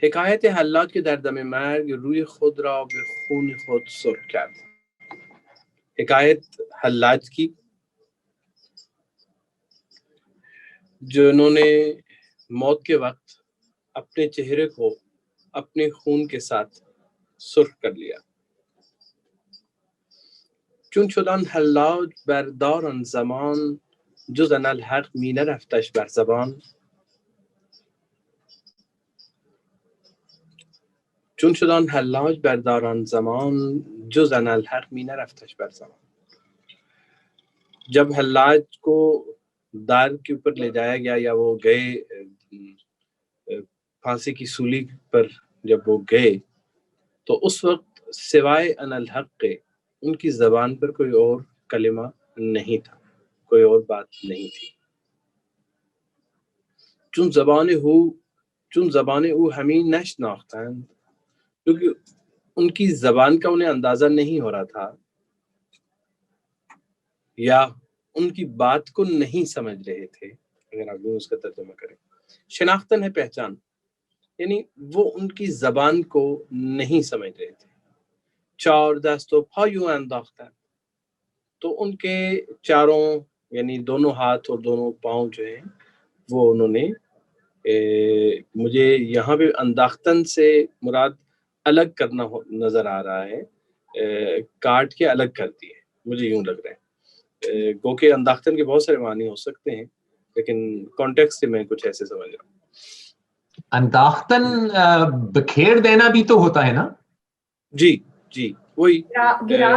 حکایت حلاج که در دم مرگ روی خود را به خون خود سرخ کرد. حکایت حلاج کی جو انہوں نے موت کے وقت اپنے چہرے کو اپنے خون کے ساتھ سرخ کر لیا. چون شدان حلاج بردار آن زمان جز انالحق می نرفتش بر زبان. چون شدان حلاج بردار آن زمان جز انالحق می نرفتش بر زبان. جب حلاج کو دار کے اوپر لے جایا گیا یا وہ گئے پھانسی کی سولی پر، جب وہ گئے تو اس وقت سوائے انالحق کے ان کی زبان پر کوئی اور کلمہ نہیں تھا، کوئی اور بات نہیں تھی. چون زبان او ہمیں نشناختند، کیونکہ ان کی زبان کا انہیں اندازہ نہیں ہو رہا تھا یا ان کی بات کو نہیں سمجھ رہے تھے. اگر آپ اس کا ترجمہ کریں، شناختن ہے پہچان، یعنی وہ ان کی زبان کو نہیں سمجھ رہے تھے. چار دست و پایو انداختن، تو ان کے چاروں یعنی دونوں ہاتھ اور دونوں پاؤں جو ہیں وہ انہوں نے مجھے یہاں پہ انداختن سے مراد الگ کرنا نظر آ رہا ہے، کاٹ کے الگ کر دیے، مجھے یوں لگ رہا ہے. گو کہ انداختن کے بہت سارے معنی ہو سکتے ہیں، لیکن کانٹیکسٹ سے میں کچھ ایسے سمجھ رہا ہوں. انداختن بکھیر دینا بھی تو ہوتا ہے نا؟ جی جی، وہی گرا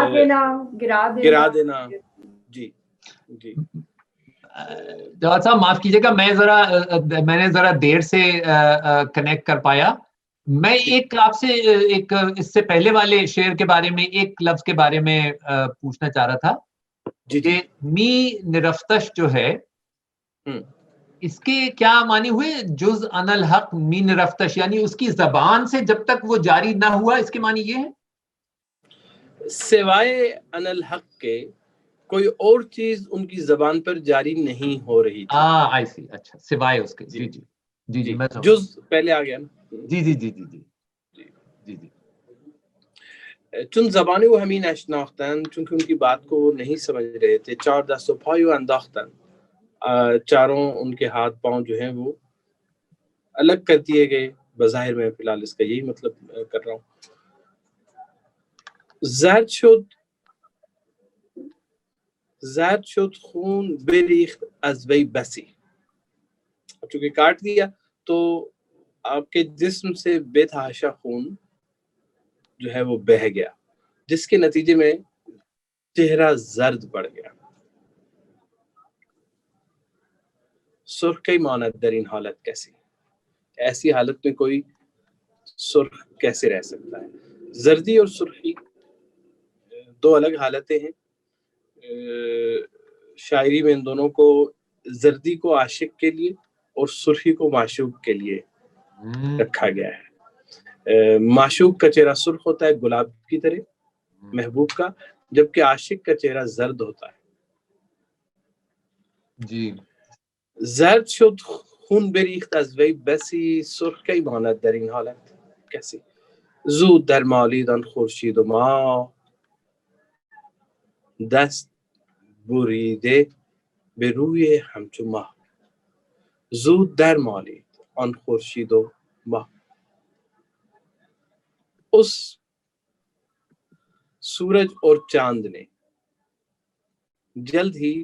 دینا. جی جی. جواد صاحب معاف کیجیے گا، میں نے ذرا دیر سے کنیکٹ کر پایا. میں ایک آپ سے ایک اس سے پہلے والے شعر کے بارے میں ایک لفظ کے بارے میں پوچھنا چاہ رہا تھا کہ می نرفتش جو ہے اس کے کیا معنی ہوئے؟ جز ان الحق می نرفتش، یعنی اس کی زبان سے جب تک وہ جاری نہ ہوا، اس کے معنی یہ ہے سوائے ان الحق کے کوئی اور چیز ان کی زبان پر جاری نہیں ہو رہی تھی. آئی سی، اچھا، سوائے اس کے. جی جی جی جی، میں جز پہلے آ گیا نا. جی جی جی جی جی جی جی. چون زبانیں وہ ہمیں نشناختن، چونکہ ان کی بات کو وہ نہیں سمجھ رہے تھے. چار دست و پایو انداختن، چاروں ان کے ہاتھ پاؤں جو ہیں وہ الگ کر دیے گئے. بظاہر میں فی الحال اس کا یہی مطلب کر رہا ہوں. زرد شد خون بریخت از وی بسی. چونکہ کاٹ دیا تو آپ کے جسم سے بے تحاشا خون جو ہے وہ بہہ گیا، جس کے نتیجے میں چہرہ زرد پڑ گیا. سرخ کی ماند در این حالت کیسی، ایسی حالت میں کوئی سرخ کیسے رہ سکتا ہے؟ زردی اور سرخی دو الگ حالتیں ہیں. شاعری میں ان دونوں کو، زردی کو عاشق کے لیے اور سرخی کو معشوق کے لیے رکھا گیا ہے. معشوق کا چہرہ سرخ ہوتا ہے گلاب کی طرح، محبوب کا، جبکہ عاشق کا چہرہ زرد ہوتا ہے. جی. زرد شد خون بریخت از وی بسی، سرخ کی ماند در این حالت کسی. زود در مالید آن خورشید و ماه، دست بریده به روی همچو ماه. زود در مالید آن خورشید و ماه، اس سورج اور چاند نے جلد ہی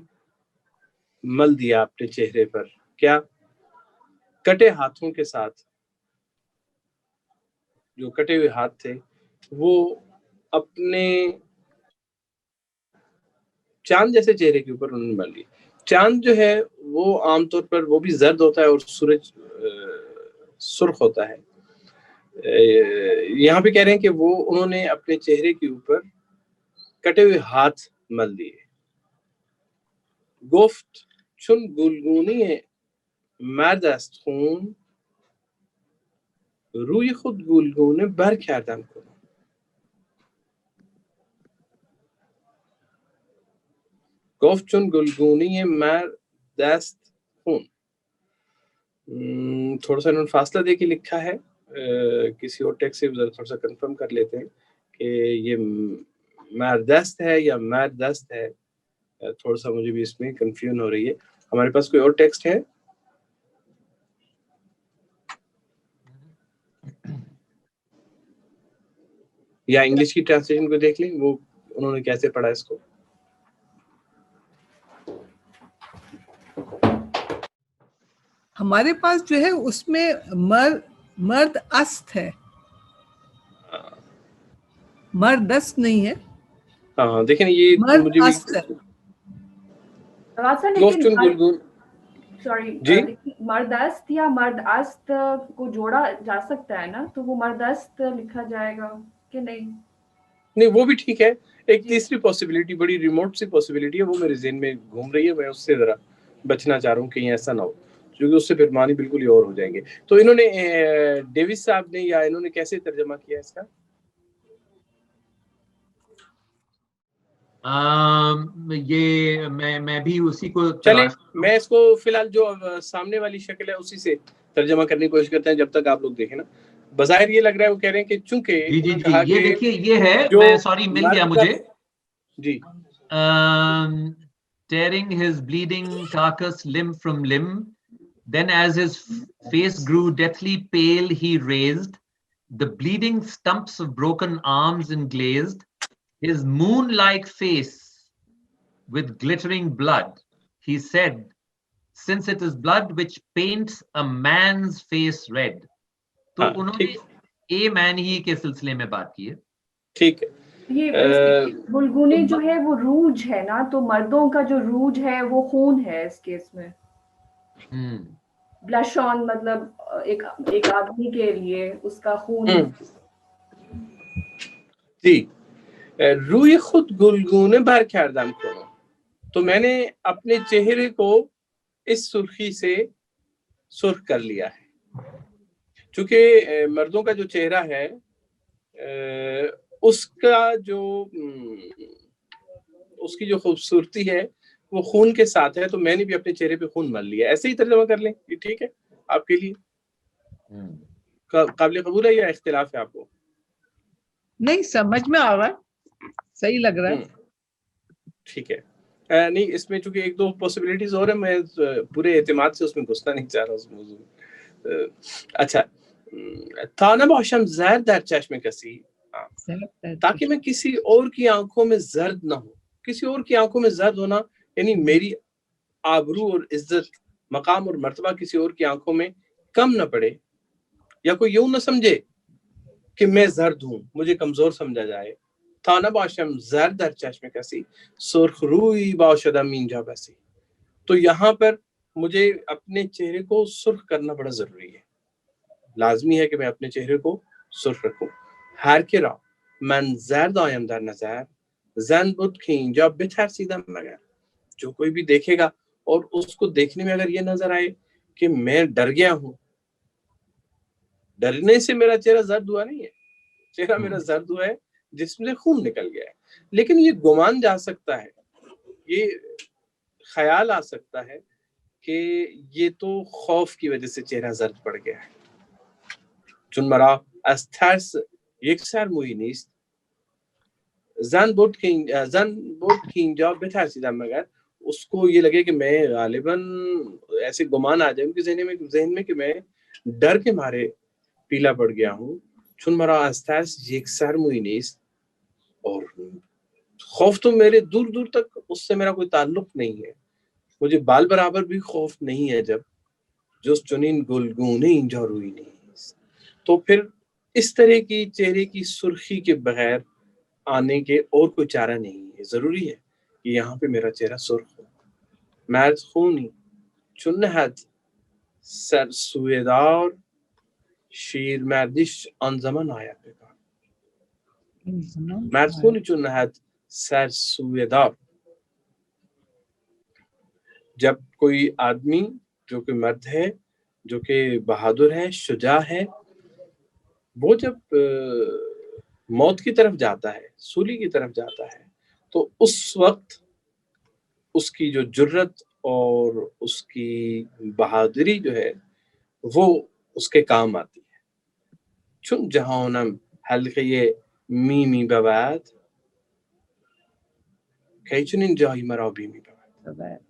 مل دیا اپنے چہرے پر. کیا؟ کٹے ہاتھوں کے ساتھ. جو کٹے ہوئے ہاتھ تھے وہ اپنے چاند جیسے چہرے کے اوپر انہوں نے مل لی. چاند جو ہے وہ عام طور پر وہ بھی زرد ہوتا ہے اور سورج سرخ ہوتا ہے. یہاں پہ کہہ رہے ہیں کہ وہ انہوں نے اپنے چہرے کے اوپر کٹے ہوئے ہاتھ مل دیے. گفت چون گلگونی مرد است خون، روی خود گلگونه بر کردم کنم. گفت چون گلگونی مرد است خون. تھوڑا سا انہوں نے فاصلہ دے کے لکھا ہے، کسی اور ٹیکسٹ سے تھوڑا سا کنفرم کر لیتے ہیں کہ یہ مردست ہے یا مردست ہے. تھوڑا سا مجھے بھی اس میں کنفیوژن ہو رہی ہے. ہمارے پاس کوئی اور ٹیکسٹ ہے؟ یا انگلش کی ٹرانسلیشن کو دیکھ لیں وہ انہوں نے کیسے پڑھا اس کو. ہمارے پاس جو ہے اس میں مرد است ہے، مردست نہیں ہے. ہاں دیکھیں یہ مرد مجھے بھی است ہے. کلوفٹن گلگون سوری جی مردست یا مرد است کو جوڑا جا سکتا ہے نا، تو وہ مردست لکھا جائے گا کہ نہیں؟ نہیں وہ بھی ٹھیک ہے. ایک تیسری پاسبلٹی بڑی ریموٹ سی پاسبلٹی ہے، وہ میرے ذہن میں گھوم رہی ہے، میں اس سے ذرا بچنا چاہ رہا ہوں کہیں ایسا نہ ہو، کیونکہ اس سے پھر معنی بالکل ہی اور ہو جائیں گے. تو انہوں نے ڈیوس صاحب نے یا انہوں نے کیسے ترجمہ کیا اس کا؟ یہ میں بھی اسی کو چلیں میں اس کو فی الحال جو سامنے والی شکل ہے اسی سے ترجمہ کرنے کی کوشش کرتے ہیں جب تک آپ لوگ دیکھیں نا. بظاہر یہ لگ رہا ہے وہ کہہ رہے ہیں کہ چونکہ جی جی جی یہ دیکھیے یہ ہے، میں سوری مل گیا مجھے. جی tearing his bleeding carcass limb from limb, then as his face grew deathly pale he raised the bleeding stumps of broken arms and glazed his moon-like face with glittering blood. He said, since it is blood which paints a man's face red. تو انہوں نے اے مین ہی کے سلسلے میں بات کی ہے. ٹھیک ہے. یہ گلگونے جو ہے وہ روج ہے نا، تو مردوں کا جو روج ہے وہ خون ہے اس کیس میں. بلش آن مطلب ایک آدمی کے لیے اس کا خون. جی روی خود گلگونه برکردم کنم، تو میں نے اپنے چہرے کو اس سرخی سے سرخ کر لیا ہے. چونکہ مردوں کا جو چہرہ ہے اس کی جو خوبصورتی ہے وہ خون کے ساتھ ہے، تو میں نے بھی اپنے چہرے پہ خون مل لیا. ایسے ہی ترجمہ کر لیں، یہ ٹھیک ہے آپ کے لیے؟ قابل قبول ہے یا اختلاف ہے آپ کو؟ نہیں سمجھ میں آ رہا ہے، صحیح لگ رہا ہے. ٹھیک ہے. نہیں اس میں چونکہ ایک دو پاسبلٹیز اور ہیں، میں پورے اعتماد سے اس میں گھسنا نہیں چاہ رہا اس موضوع میں. اچھا تا نباشم زرد در چشم کسی، تاکہ میں کسی اور کی آنکھوں میں زرد نہ ہوں. کسی اور کی آنکھوں میں زرد ہونا یعنی میری آبرو اور عزت، مقام اور مرتبہ کسی اور کی آنکھوں میں کم نہ پڑے، یا کوئی یوں نہ سمجھے کہ میں زرد ہوں، مجھے کمزور سمجھا جائے. تا نباشم زرد در چشم کسی سرخ روی باشدم اینجا بسی. تو یہاں پر مجھے اپنے چہرے کو سرخ کرنا بڑا ضروری ہے، لازمی ہے کہ میں اپنے چہرے کو سرخ رکھوں. ہر کرا من زرد آیم در نظر زن بود که اینجا بترسیدم مگر. جو کوئی بھی دیکھے گا اور اس کو دیکھنے میں اگر یہ نظر آئے کہ میں ڈر گیا ہوں، ڈرنے سے میرا چہرہ زرد ہوا نہیں ہے، چہرہ میرا زرد ہوا ہے جس میں خون نکل گیا ہے. لیکن یہ گمان جا سکتا ہے، یہ خیال آ سکتا ہے کہ یہ تو خوف کی وجہ سے چہرہ زرد پڑ گیا ہے. چون مرا از ترس یکسر مویی نیست زن بود که اینجا بترسیدم مگر. اس کو یہ لگے کہ میں غالباً ایسے گمان آ جائے ان کے ذہن میں کہ میں ڈر کے مارے پیلا پڑ گیا ہوں. چون مرا از ترس یکسر مویی نیست، اور خوف تو میرے دور دور تک اس سے میرا کوئی تعلق نہیں ہے، مجھے بال برابر بھی خوف نہیں ہے جب جس چنین گلگونه اینجا روی نیست. تو پھر اس طرح کی چہرے کی سرخی کے بغیر آنے کے اور کوئی چارہ نہیں ہے. ضروری ہے کہ یہاں پہ میرا چہرہ سرخ ہو. مرد خونی چون نهد سر سوی دار شیر مردیش آن زمان آید بکار. مرد خونی چون نهد سر سوی دار، جب کوئی آدمی جو کہ مرد ہے، جو کہ بہادر ہے، شجاع ہے، وہ جب موت کی طرف جاتا ہے، سولی کی طرف جاتا ہے، تو اس وقت اس کی جو جرت اور اس کی بہادری جو ہے وہ اس کے کام آتی ہے. چون جهانم حلقه میمی بود کی چنین جایی مرا بیمی بود.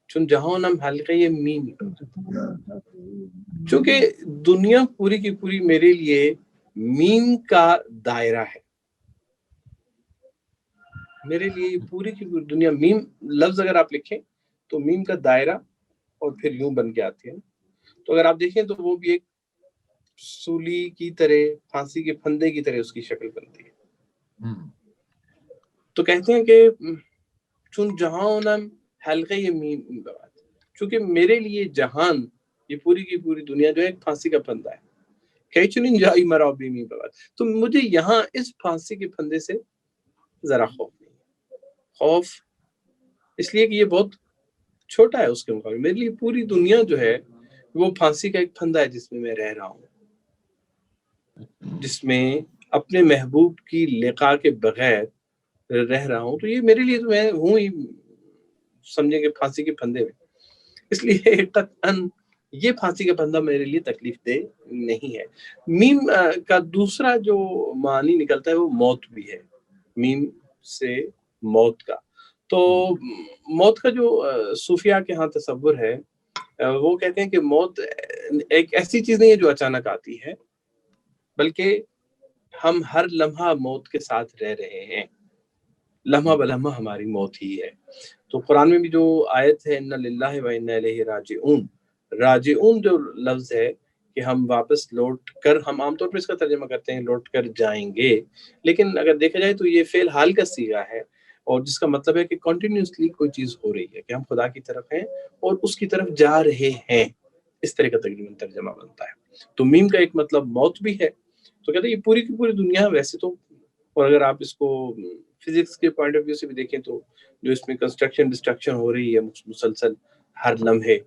چون جهانم حلقه میمی بود، چونکہ دنیا پوری کی پوری میرے لیے میم کا دائرہ ہے. میرے لیے پوری کی پوری دنیا، میم لفظ اگر آپ لکھیں تو میم کا دائرہ اور پھر یوں بن کے آتی ہے. تو اگر آپ دیکھیں تو وہ بھی ایک سولی کی طرح، پھانسی کے پھندے کی طرح اس کی شکل بنتی ہے. تو کہتے ہیں کہ چون جہانم حلقہ یہ میم بات، چونکہ میرے لیے جہان، یہ پوری کی پوری دنیا جو ہے ایک پھانسی کا پھندا ہے. کئی چنین جائی مرا بیمی بات، تو مجھے یہاں اس پھانسی کے پھندے سے ذرا خوف نہیں ہے. خوف اس لیے کہ یہ بہت چھوٹا ہے اس کے مقابلے. میرے لیے پوری دنیا جو ہے وہ پھانسی کا ایک پھندا ہے جس میں میں رہ رہا ہوں، جس میں اپنے محبوب کی لقاء کے بغیر رہ رہا ہوں. تو یہ میرے لیے تو میں ہوں ہی سمجھیں کہ پھانسی کے پھندے میں. اس لیے قطعاً یہ پھانسی کا پھندا میرے لیے تکلیف دہ نہیں ہے. میم کا دوسرا جو معنی نکلتا ہے وہ موت بھی ہے، میم سے موت کا. تو موت کا جو صوفیاء کے ہاں تصور ہے، وہ کہتے ہیں کہ موت ایک ایسی چیز نہیں ہے جو اچانک آتی ہے، بلکہ ہم ہر لمحہ موت کے ساتھ رہ رہے ہیں. لمحہ بلمحہ ہماری موت ہی ہے. تو قرآن میں بھی جو آیت ہے اِنَّ لِلَّهِ وَإِنَّا إِلَيْهِ راجعون، راجعون جو لفظ ہے کہ ہم واپس لوٹ کر، ہم عام طور پر اس کا ترجمہ کرتے ہیں لوٹ کر جائیں گے، لیکن اگر دیکھا جائے تو یہ فعل حال کا صیغہ ہے، اور جس کا مطلب ہے کہ کنٹینیوسلی کوئی چیز ہو رہی ہے، کہ ہم خدا کی طرف ہیں اور اس کی طرف جا رہے ہیں. اس طرح کا تقریباً ترجمہ بنتا ہے. تو میم کا ایک مطلب موت بھی ہے. تو کہتے ہیں یہ پوری کی پوری دنیا ویسے تو، اور اگر آپ اس کو فزکس کے پوائنٹ آف ویو سے بھی دیکھیں تو جو اس میں کنسٹرکشن ڈسٹرکشن ہو رہی ہے مسلسل ہر لمحے،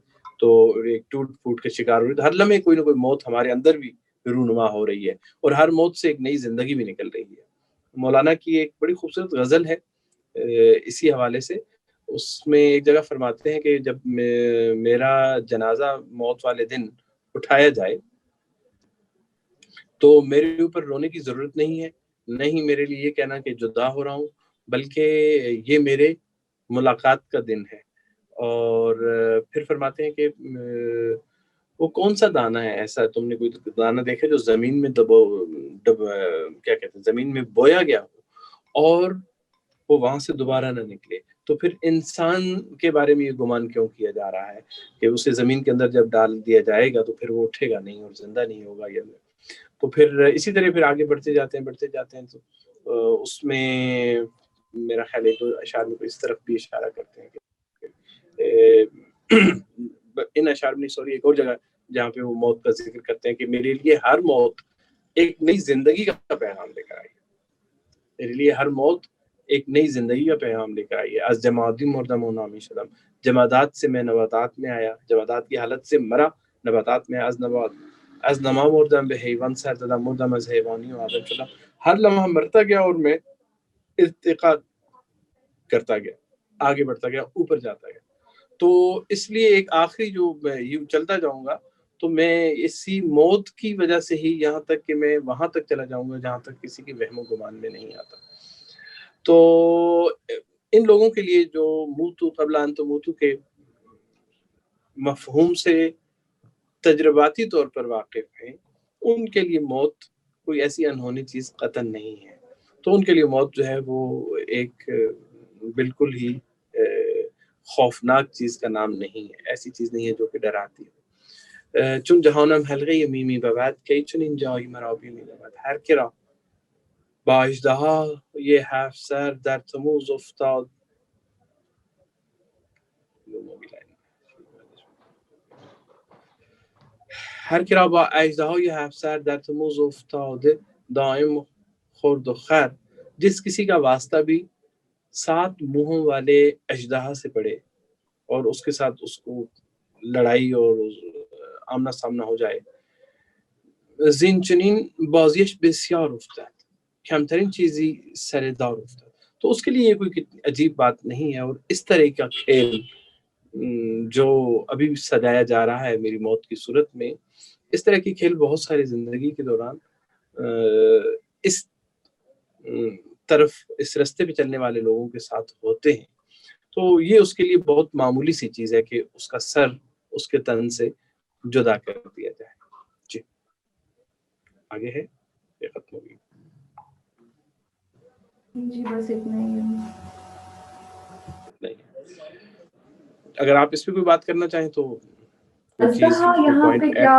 تو ایک ٹوٹ پھوٹ کے شکار ہو رہی ہے. ہر لمحے کوئی نہ کوئی موت ہمارے اندر بھی رونما ہو رہی ہے، اور ہر موت سے ایک نئی زندگی بھی نکل رہی ہے. مولانا کی ایک بڑی خوبصورت غزل ہے اسی حوالے سے. اس میں ایک جگہ فرماتے ہیں کہ جب میرا جنازہ موت والے دن اٹھایا جائے تو میرے اوپر رونے کی ضرورت نہیں ہے، نہیں میرے لیے یہ کہنا کہ جدا ہو رہا ہوں، بلکہ یہ میرے ملاقات کا دن ہے. اور پھر فرماتے ہیں کہ وہ کون سا دانہ ہے ایسا، تم نے کوئی دانہ دیکھا جو زمین میں کیا کہتے ہیں زمین میں بویا گیا ہو اور وہ وہاں سے دوبارہ نہ نکلے. تو پھر انسان کے بارے میں یہ گمان کیوں کیا جا رہا ہے کہ اسے زمین کے اندر جب ڈال دیا جائے گا تو پھر وہ اٹھے گا نہیں اور زندہ نہیں ہوگا. تو پھر اسی طرح پھر آگے بڑھتے جاتے ہیں تو اس میں میرا خیال ہے تو اشعار میں اس طرف بھی اشارہ کرتے ہیں کہ ان اشعار میں ایک اور جگہ جہاں پہ وہ موت کا ذکر کرتے ہیں کہ میرے لیے ہر موت ایک نئی زندگی کا پیغام لے کر آئی ہے. میرے لیے ہر موت ایک نئی زندگی کا پیغام لے کر آئی ہے. از جمادی مردم و نامی شدم، جمادات سے میں نباتات میں آیا، جمادات کی حالت سے مرا، نباتات میں از نما مردم به حیوان سر دادم، مردم از حیوانی و آدم شدم. ہر لمحہ مرتا گیا اور میں ارتقا کرتا گیا، آگے بڑھتا گیا، اوپر جاتا گیا. تو اس لیے ایک آخری جو میں یوں چلتا جاؤں گا تو میں اسی موت کی وجہ سے ہی یہاں تک کہ میں وہاں تک چلا جاؤں گا جہاں تک کسی کی وہم و گمان میں نہیں آتا. تو ان لوگوں کے لیے جو موتو قبل ان تموتو کے مفہوم سے تجرباتی طور پر واقف ہیں، ان کے لیے موت کوئی ایسی انہونی چیز قطعاً نہیں ہے. تو ان کے لیے موت جو ہے وہ ایک بالکل ہی خوفناک چیز کا نام نہیں ہے، ایسی چیز نہیں ہے جو کہ ڈراتی ہے. چون جهانم حلقه میمی بود کی چنین جایی مرا بیمی بود. هر که را با اژدهای 7 سر در تموز افتاد. هر که را با اژدهای 7 سر در تموز افتاده دائم خورد و خر. جس کسی کا واسطہ بھی 7 منہوں والے اژدہا سے پڑے اور اس کے ساتھ اس کو لڑائی اور آمنا سامنا ہو جائے. زین چنین بازیش بسیار افتاد، کمترین چیزی سر دار افتاد. تو اس کے لیے یہ کوئی عجیب بات نہیں ہے. اور اس طرح کا کھیل جو ابھی بھی سجایا جا رہا ہے میری موت کی صورت میں. اس طرح کے کھیل بہت سارے زندگی کے دوران اس طرف اس رستے پہ چلنے والے لوگوں کے ساتھ ہوتے ہیں. تو یہ اس کے لیے بہت معمولی سی چیز ہے کہ اس کا سر اس کے تن سے جدا کر دیا جائے. جی آگے ہے یہ ختم ہو گئی. جی بس اتنا ہی ہے. نہیں اگر آپ اس پہ کوئی بات کرنا چاہیں تو اژدہا یہاں پہ کیا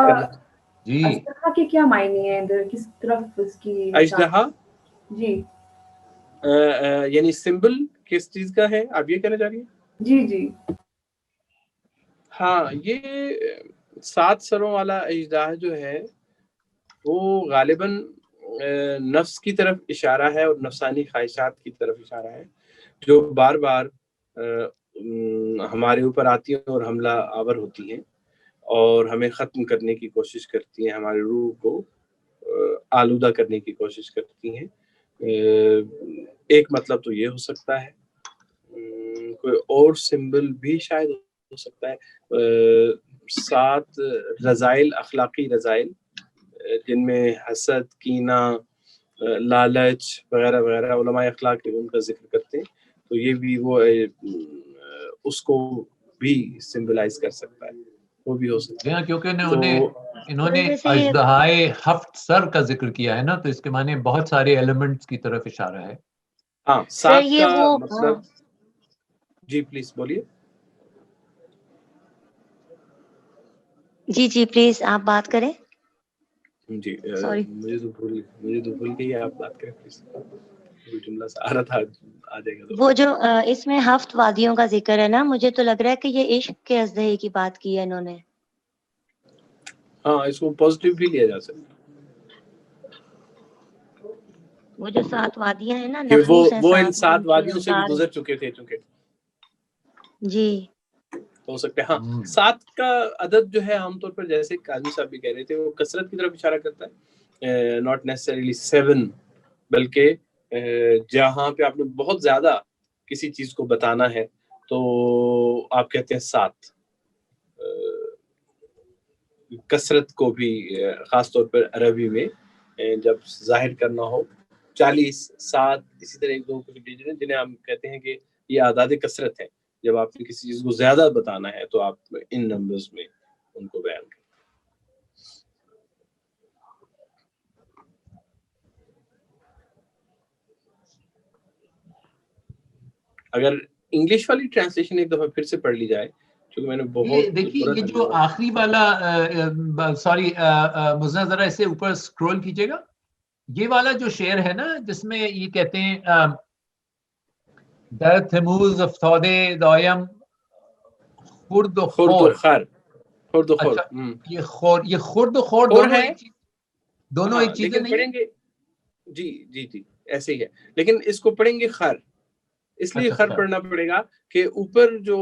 جی اژدہا کے کیا معنی ہے ادھر کس طرف اس کی اژدہا جی یعنی سمبل کس چیز کا ہے آپ یہ کہنا چاہ رہی ہیں؟ جی جی ہاں یہ 7 سروں والا اژدہا جو ہے وہ غالباً نفس کی طرف اشارہ ہے اور نفسانی خواہشات کی طرف اشارہ ہے جو بار بار ہمارے اوپر آتی ہیں اور حملہ آور ہوتی ہیں اور ہمیں ختم کرنے کی کوشش کرتی ہیں, ہمارے روح کو آلودہ کرنے کی کوشش کرتی ہیں. ایک مطلب تو یہ ہو سکتا ہے, کوئی اور سمبل بھی شاید ہو سکتا ہے. 7 رذائل, اخلاقی رذائل جن میں حسد, کینہ, لالچ وغیرہ وغیرہ علماء اخلاق ان کا ذکر کرتے ہیں, تو یہ بھی وہ اس کو بھی سمبلائز کر سکتا ہے, وہ بھی ہو سکتا ہے. کیونکہ انہوں نے ویسے اژدہائے 7 سر کا ذکر کیا ہے نا, تو اس کے معنی بہت سارے ایلیمنٹس کی طرف اشارہ ہے. ہاں 7 کا مطلب جی پلیز بولیے. جی جی پلیز آپ بات کریں. جی سوری مجھے تو بھول گئی آپ بات کریں پلیز. کوئی جملہ آ رہا تھا, آ جائے گا. وہ جو اس میں 7 وادیوں کا ذکر ہے نا, مجھے تو لگ رہا ہے کہ یہ عشق کے اژدہے کی بات کی ہے انہوں نے. ہاں اس کو پازیٹیو بھی لیا جا سکتا وہ جو 7 وادیاں ہیں نا, کہ نفوس ہیں وہ ان 7 7 ان کی وادیوں سے بھی رفتار. گزر چکے تھے چونکہ جی ہو سکتا ہے. ہاں 7 کا عدد جو ہے عام طور پر جیسے قاضی صاحب بھی کہہ رہے تھے وہ کثرت کی طرف اشارہ کرتا ہے, ناٹ نیسسریلی 7, بلکہ جہاں پہ آپ نے بہت زیادہ کسی چیز کو بتانا ہے تو آپ کہتے ہیں 7. کثرت کو بھی خاص طور پر عربی میں جب ظاہر کرنا ہو 40, 7 اسی طرح 1 2 کچھ ڈیجٹ ہیں جنہیں ہم کہتے ہیں کہ یہ اعداد کثرت ہے. جب آپ نے کسی چیز کو زیادہ بتانا ہے تو آپ ان نمبرز میں ان کو بیان کریں. اگر انگلش والی ٹرانسلیشن ایک دفعہ پھر سے پڑھ لی جائے, کیونکہ میں نے بہت دیکھیے یہ جو آخری والا, سوری مزنا ذرا اسے اوپر اسکرول کیجیے گا, یہ والا جو شعر ہے نا جس میں یہ کہتے ہیں در تموز افتاده دایم خرد و خور. خرد و خور, یہ خرد و خور دونوں ایک چیز, دونوں ایک چیزیں نہیں پڑھیں گے. جی جی جی ایسے ہی ہے, لیکن اس کو پڑھیں گے خر, اس لیے خر پڑھنا پڑے گا کہ اوپر جو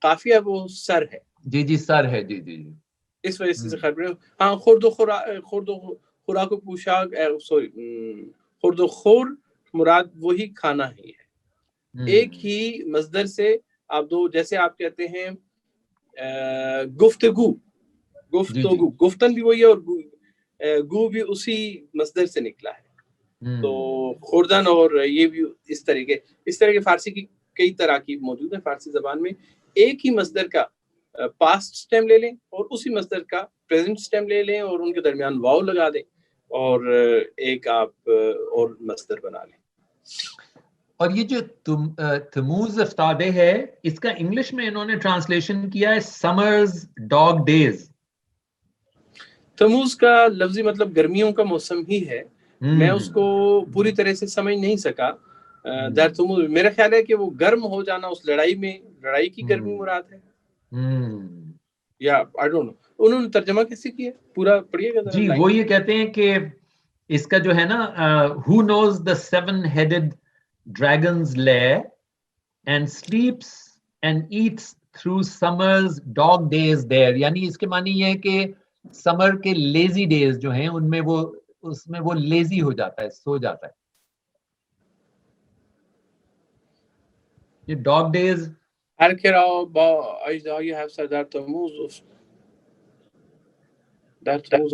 قافیہ وہ سر ہے. جی جی سر ہے, جی جی جی اس وجہ سے خر پڑھے. ہاں خرد و خورا کو پوشاک, سوری خرد و خور مراد وہی کھانا ہی ہے. ایک ہی مصدر سے آپ دو, جیسے آپ کہتے ہیں گفتگو, گفتن بھی وہی ہے اور گو بھی اسی مصدر سے نکلا ہے. تو خوردن اور یہ بھی اس طرح کے فارسی کی کئی تراکیب موجود ہیں. فارسی زبان میں ایک ہی مصدر کا پاسٹ سٹیم لے لیں اور اسی مصدر کا پریزنٹ سٹیم لے لیں اور ان کے درمیان واو لگا دیں اور ایک آپ اور مصدر بنا لیں. اور یہ جو تموز افتادے ہے, اس کا انگلش میں انہوں نے ٹرانسلیشن کیا ہے سمرز ڈاگ ڈیز. تموز کا لفظی مطلب گرمیوں کا موسم ہی ہے. میں اس کو پوری طرح سے سمجھ نہیں سکا. در تموز میرا خیال ہے کہ وہ گرم ہو جانا اس لڑائی کی گرمی مراد ہے, یا آئی ڈونٹ نو انہوں نے ترجمہ کیسے کیا, پورا پڑھیے گا. جی وہ یہ کہتے ہیں کہ اس کا جو ہے نا who knows the 7-headed dragon's lair and sleeps and eats through summer's dog days there, یعنی اس کے معنی یہ ہے کہ سمر کے لیزی ڈیز جو ہیں ان میں وہ اس میں وہ لیزی ہو جاتا ہے, سو جاتا ہے. یہ dog days Her kere ecdayı hafsa der Tammuz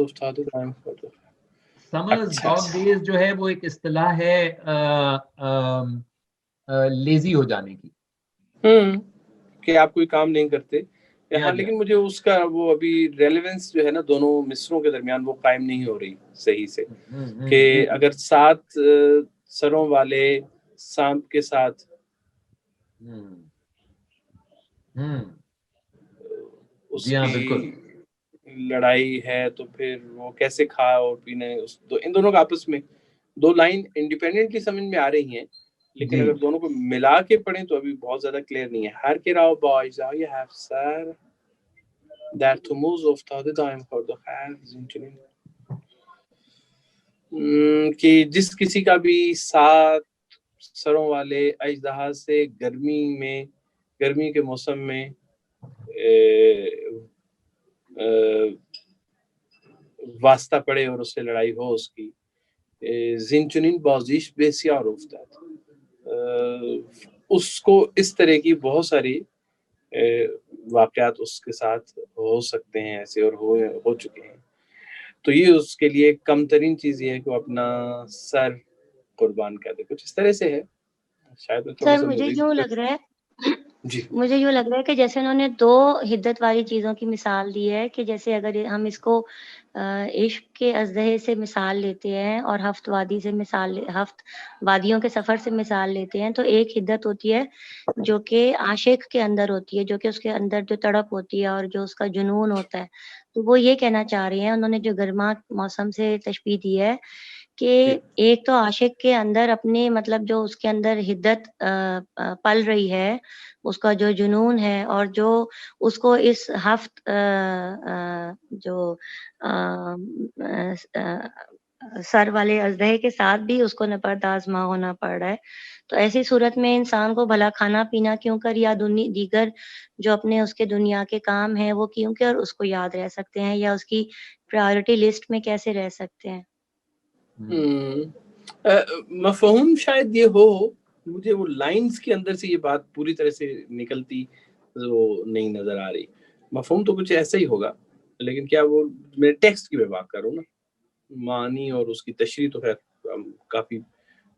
افتاده دائم خورده. سمرز اچھا ڈاگ ڈیز جو ہے وہ ایک اصطلاح ہے لیزی ہو جانے کی، کہ آپ کوئی کام نہیں کرتے. ہاں جی لیکن مجھے اس کا وہ ابھی ریلیونس جو ہے نا دونوں مصروں کے درمیان وہ قائم نہیں ہو رہی صحیح سے، کہ اگر 7 سروں والے سانپ کے ساتھ اس جی ہاں کی بالکل. لڑائی ہے تو پھر وہ کیسے کھا اور پینے ان دونوں کا آپس میں 2 لائن انڈیپینڈنٹلی سمجھ میں آ رہی ہیں، لیکن اگر دونوں کو ملا کے پڑھیں تو ابھی بہت زیادہ کلیئر نہیں ہے. ہر کے راو بایزای افسر در تموز افتاده دائم خورده خیر کہ جس کسی کا بھی 7 سروں والے اژدہا سے گرمی کے موسم میں واسطہ پڑے اور اس سے لڑائی ہو اس کی زنچنین بازیش بسیار افتاد، اس کو اس طرح کی بہت ساری واقعات اس کے ساتھ ہو سکتے ہیں ایسے اور ہو چکے ہیں. تو یہ اس کے لیے کم ترین چیز یہ ہے کہ وہ اپنا سر قربان کر دے. کچھ اس طرح سے ہے شاید. سر مجھے یوں لگ رہا ہے جی مجھے یوں لگ رہا ہے کہ جیسے انہوں نے 2 حدت والی چیزوں کی مثال دی ہے، کہ جیسے اگر ہم اس کو عشق کے ازدہے سے مثال لیتے ہیں اور ہفت وادیوں کے سفر سے مثال لیتے ہیں، تو ایک حدت ہوتی ہے جو کہ عاشق کے اندر ہوتی ہے، جو کہ اس کے اندر جو تڑپ ہوتی ہے اور جو اس کا جنون ہوتا ہے. تو وہ یہ کہنا چاہ رہے ہیں، انہوں نے جو گرما موسم سے تشبیہ دی ہے کہ ایک تو عاشق کے اندر اپنے مطلب جو اس کے اندر حدت پل رہی ہے، اس کا جو جنون ہے اور جو اس کو اس ہفت جو سر والے اژدہے کے ساتھ بھی اس کو نبردآزما ہونا پڑ رہا ہے. تو ایسی صورت میں انسان کو بھلا کھانا پینا کیوں کر یا دیگر جو اپنے اس کے دنیا کے کام ہیں وہ کیوں کر اس کو یاد رہ سکتے ہیں یا اس کی پرائیورٹی لسٹ میں کیسے رہ سکتے ہیں. مفہوم شاید یہ ہو، مجھے وہ لائنز کے اندر سے یہ بات پوری طرح سے نکلتی وہ نہیں نظر آ رہی. مفہوم تو کچھ ایسا ہی ہوگا، لیکن کیا وہ میں ٹیکسٹ کی میں بات کر رہا ہوں نا، معنی اور اس کی تشریح تو خیر کافی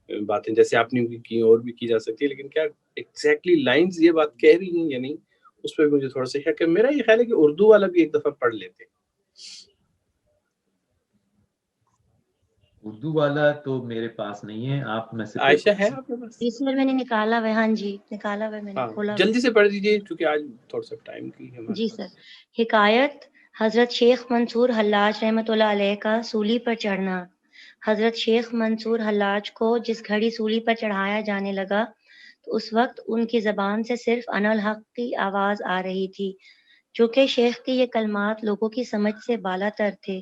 باتیں جیسے آپ نے بھی کی اور بھی کی جا سکتی ہے، لیکن کیا ایگزیکٹلی لائنز یہ بات کہہ رہی ہیں یا نہیں اس پہ مجھے تھوڑا سا شک ہے. میرا یہ خیال ہے کہ اردو والا بھی ایک دفعہ پڑھ لیتے. اردو والا تو میرے پاس نہیں ہے، آپ میں سے عائشہ ہے آپ کے پاس؟ جی سر میں نے نکالا ہوا ہے. ہاں جی نکالا ہوا ہے، میں نے کھولا. جلدی سے پڑھ دیجیے کیونکہ آج تھوڑا سا ٹائم کی ہے. جی سر. حکایت حضرت شیخ منصور حلاج رحمۃ اللہ علیہ کا سولی پر چڑھنا. حضرت شیخ منصور حلاج کو جس گھڑی سولی پر چڑھایا جانے لگا تو اس وقت ان کی زبان سے صرف انا الحق کی آواز آ رہی تھی. چونکہ شیخ کے یہ کلمات لوگوں کی سمجھ سے بالا تر تھے،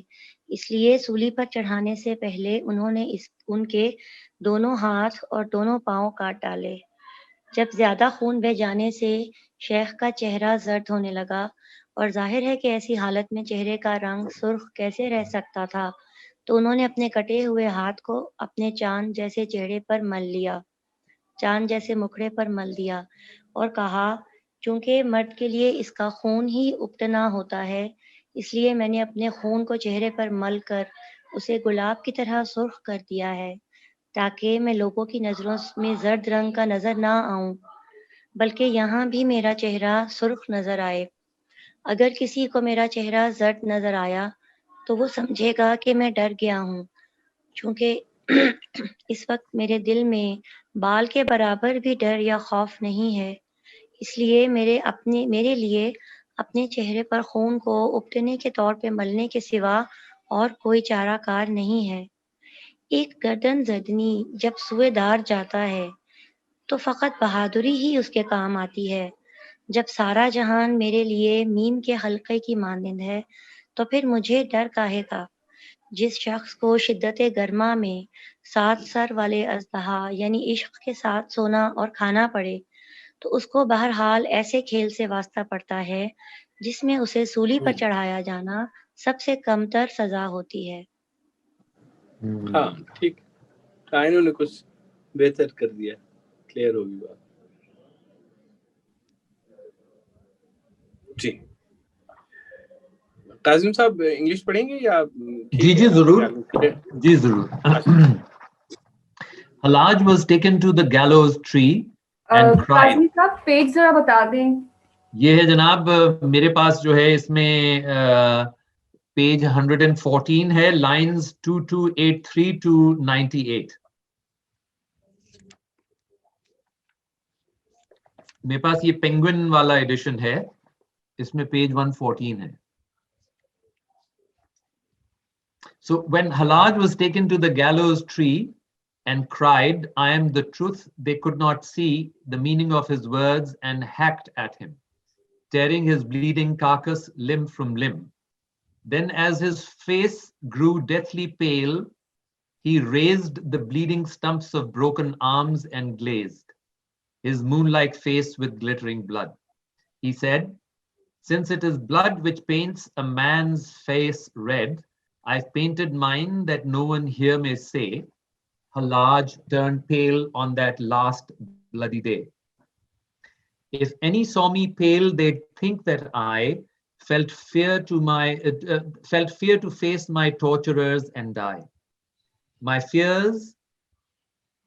اس لیے سولی پر چڑھانے سے پہلے انہوں نے ان کے دونوں ہاتھ اور دونوں پاؤں کاٹ ڈالے. جب زیادہ خون بہہ جانے سے شیخ کا چہرہ زرد ہونے لگا، اور ظاہر ہے کہ ایسی حالت میں چہرے کا رنگ سرخ کیسے رہ سکتا تھا، تو انہوں نے اپنے کٹے ہوئے ہاتھ کو اپنے چاند جیسے چہرے پر مل لیا، چاند جیسے مکھڑے پر مل دیا اور کہا چونکہ مرد کے لیے اس کا خون ہی ابتنا ہوتا ہے، اس لیے میں نے اپنے خون کو چہرے پر مل کر اسے گلاب کی طرح سرخ کر دیا ہے تاکہ میں لوگوں کی نظروں میں زرد رنگ کا نظر نہ آؤں، بلکہ یہاں بھی میرا چہرہ سرخ نظر آئے. اگر کسی کو میرا چہرہ زرد نظر آیا تو وہ سمجھے گا کہ میں ڈر گیا ہوں، چونکہ اس وقت میرے دل میں بال کے برابر بھی ڈر یا خوف نہیں ہے، اس لیے میرے لیے اپنے چہرے پر خون کو ابتنے کے طور پہ ملنے کے سوا اور کوئی چارہ کار نہیں ہے. ایک گردن زدنی جب سوئے دار جاتا ہے تو فقط بہادری ہی اس کے کام آتی ہے. جب سارا جہان میرے لیے میم کے حلقے کی مانند ہے تو پھر مجھے ڈر کاہے کا. جس شخص کو شدت گرما میں 7 سر والے اژدہا یعنی عشق کے ساتھ سونا اور کھانا پڑے تو اس کو بہرحال ایسے کھیل سے واسطہ پڑتا ہے جس میں اسے سولی پر چڑھایا جانا سب سے کم تر سزا ہوتی ہے. ہاں ٹھیک، انہوں نے کچھ بہتر کر دیا، کلیئر ہوگی بات. جی قاسم صاحب انگلش پڑھیں گے یا جی جی ضرور جی ضرور. Hallaj was taken to the gallows tree and cried. Qasim صاحب پیج ذرا بتا دیں. یہ ہے جناب میرے پاس جو ہے اس میں پیج 114 ہے, لائنز 2283 to 98. میرے پاس یہ پینگوئن والا ایڈیشن ہے, اس میں پیج 114 ہے. So when Hallaj was taken to the gallows tree and cried, I am the truth, they could not see the meaning of his words and hacked at him, tearing his bleeding carcass limb from limb. Then as his face grew deathly pale, he raised the bleeding stumps of broken arms and glazed his moon-like face with glittering blood. He said, since it is blood which paints a man's face red, I've painted mine that no one here may say, Hallaj turned pale on that last bloody day. If any saw me pale, they'd think that I felt fear to face my torturers and die. My fears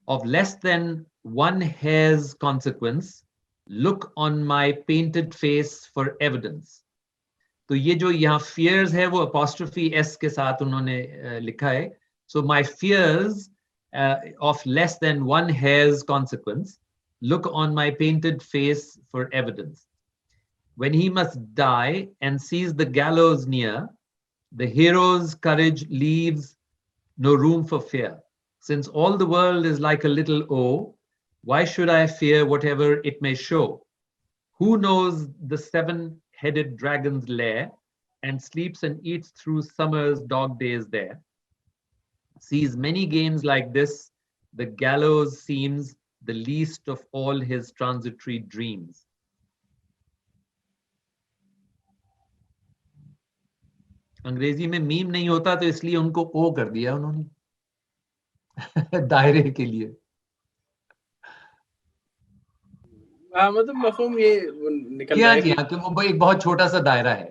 of less than one hair's consequence look on my painted face for evidence. تو یہ جو یہاں fears ہے وہ apostrophe s کے ساتھ انہوں نے لکھا ہے. So my fears of less than one hair's consequence look on my painted face for evidence. When he must die and sees the gallows near, the hero's courage leaves no room for fear. Since all the world is like a little O, why should I fear whatever it may show? Who knows the seven-headed dragon's lair and sleeps and eats through summer's dog days there? Sees many games like this, the gallows seems the least of all his transitory dreams. انگریزی میں میم نہیں ہوتا تو اس لیے ان کو او کر دیا انہوں نے دائرے کے لیے. مطلب مفہوم یہ نکل رہا ہے جی کہ وہ ایک بہت چھوٹا سا دائرہ ہے,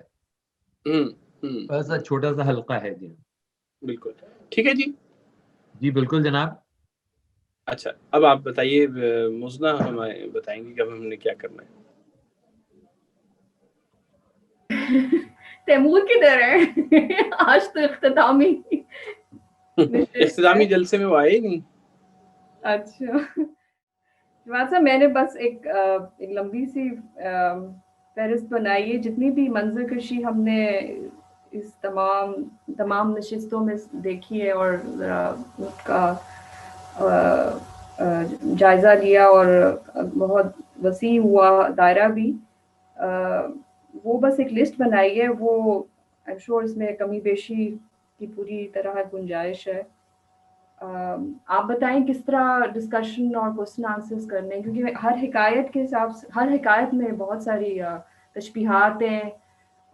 بس چھوٹا سا حلقہ ہے. جی بالکل ٹھیک ہے جی. جی بالکل جناب. اچھا اب آپ بتائیے, مزنہ ہمیں بتائیں گے کہ اب ہم نے کیا کرنا ہے. تیمور کدھر ہے؟ آج تو اختتامی جلسے میں وہ آئے نہیں. اچھا جماعت صاحب, میں نے بس ایک لمبی سی فہرست بنائی ہے جتنی بھی منظر کشی ہم نے اس تمام نشستوں میں دیکھی ہے, اور اس کا جائزہ لیا, اور بہت وسیع ہوا دائرہ بھی. وہ بس ایک لسٹ بنائی ہے, وہ I'm sure اس میں کمی بیشی کی پوری طرح گنجائش ہے. آپ بتائیں کس طرح ڈسکشن اور کوسچن آنسرز کرنے ہیں, کیونکہ ہر حکایت کے حساب سے ہر حکایت میں بہت ساری تشبیہات ہیں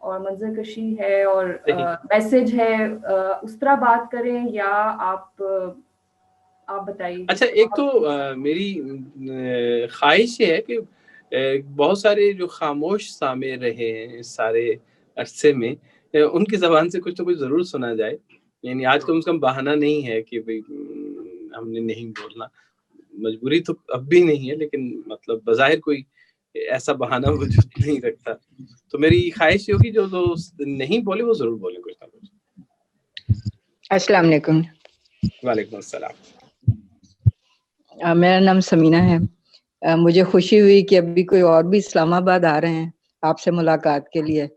اور منظر کشی ہے اور میسج ہے. اس طرح بات کریں یا آپ بتائیے. اچھا ایک تو میری خواہش یہ ہے کہ بہت سارے جو خاموش سامع رہے ہیں اس سارے عرصے میں, ان کی زبان سے کچھ تو کچھ ضرور سنا جائے. یعنی آج کم سے کم بہانہ نہیں ہے کہ بھئی ہم نے نہیں بولنا, مجبوری تو اب بھی نہیں ہے, لیکن مطلب بظاہر کوئی ایسا بہانہ وجود نہیں رکھتا. تو میری خواہش یہ ہوگی جو نہیں بولے وہ ضرور بولیں کچھ نہ کچھ. السلام علیکم. وعلیکم السلام. میرا نام سمینہ ہے. مجھے خوشی ہوئی کہ ابھی کوئی اور بھی اسلام آباد آ رہے ہیں آپ سے ملاقات کے لیے.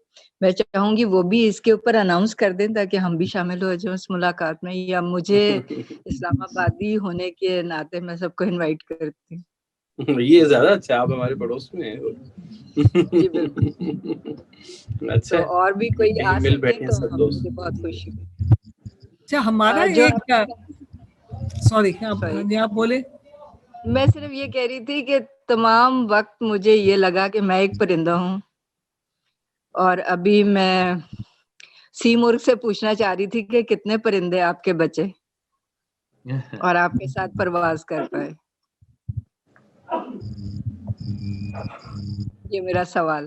میں چاہوں گی وہ بھی اس کے اوپر اناؤنس کر دیں تاکہ ہم بھی شامل ہو جائیں اس ملاقات میں, یا مجھے اسلام آبادی ہونے کے ناطے میں سب کو انوائٹ کرتی ہوں. یہ زیادہ اچھا, آپ ہمارے پڑوس میں ہیں. جی بالکل. اچھا, تو اور بھی کوئی آ مل سکے بیٹھے تو سب دوست. مجھے بہت خوشی ہوئی. اچھا ہمارا ایک سوری آپ بولے. میں صرف یہ کہہ رہی تھی کہ تمام وقت مجھے یہ لگا کہ میں ایک پرندہ ہوں, اور ابھی میں سی مرغ سے پوچھنا چاہ رہی تھی کہ کتنے پرندے آپ کے بچے اور آپ کے ساتھ پرواز کر پائے. یہ میرا سوال.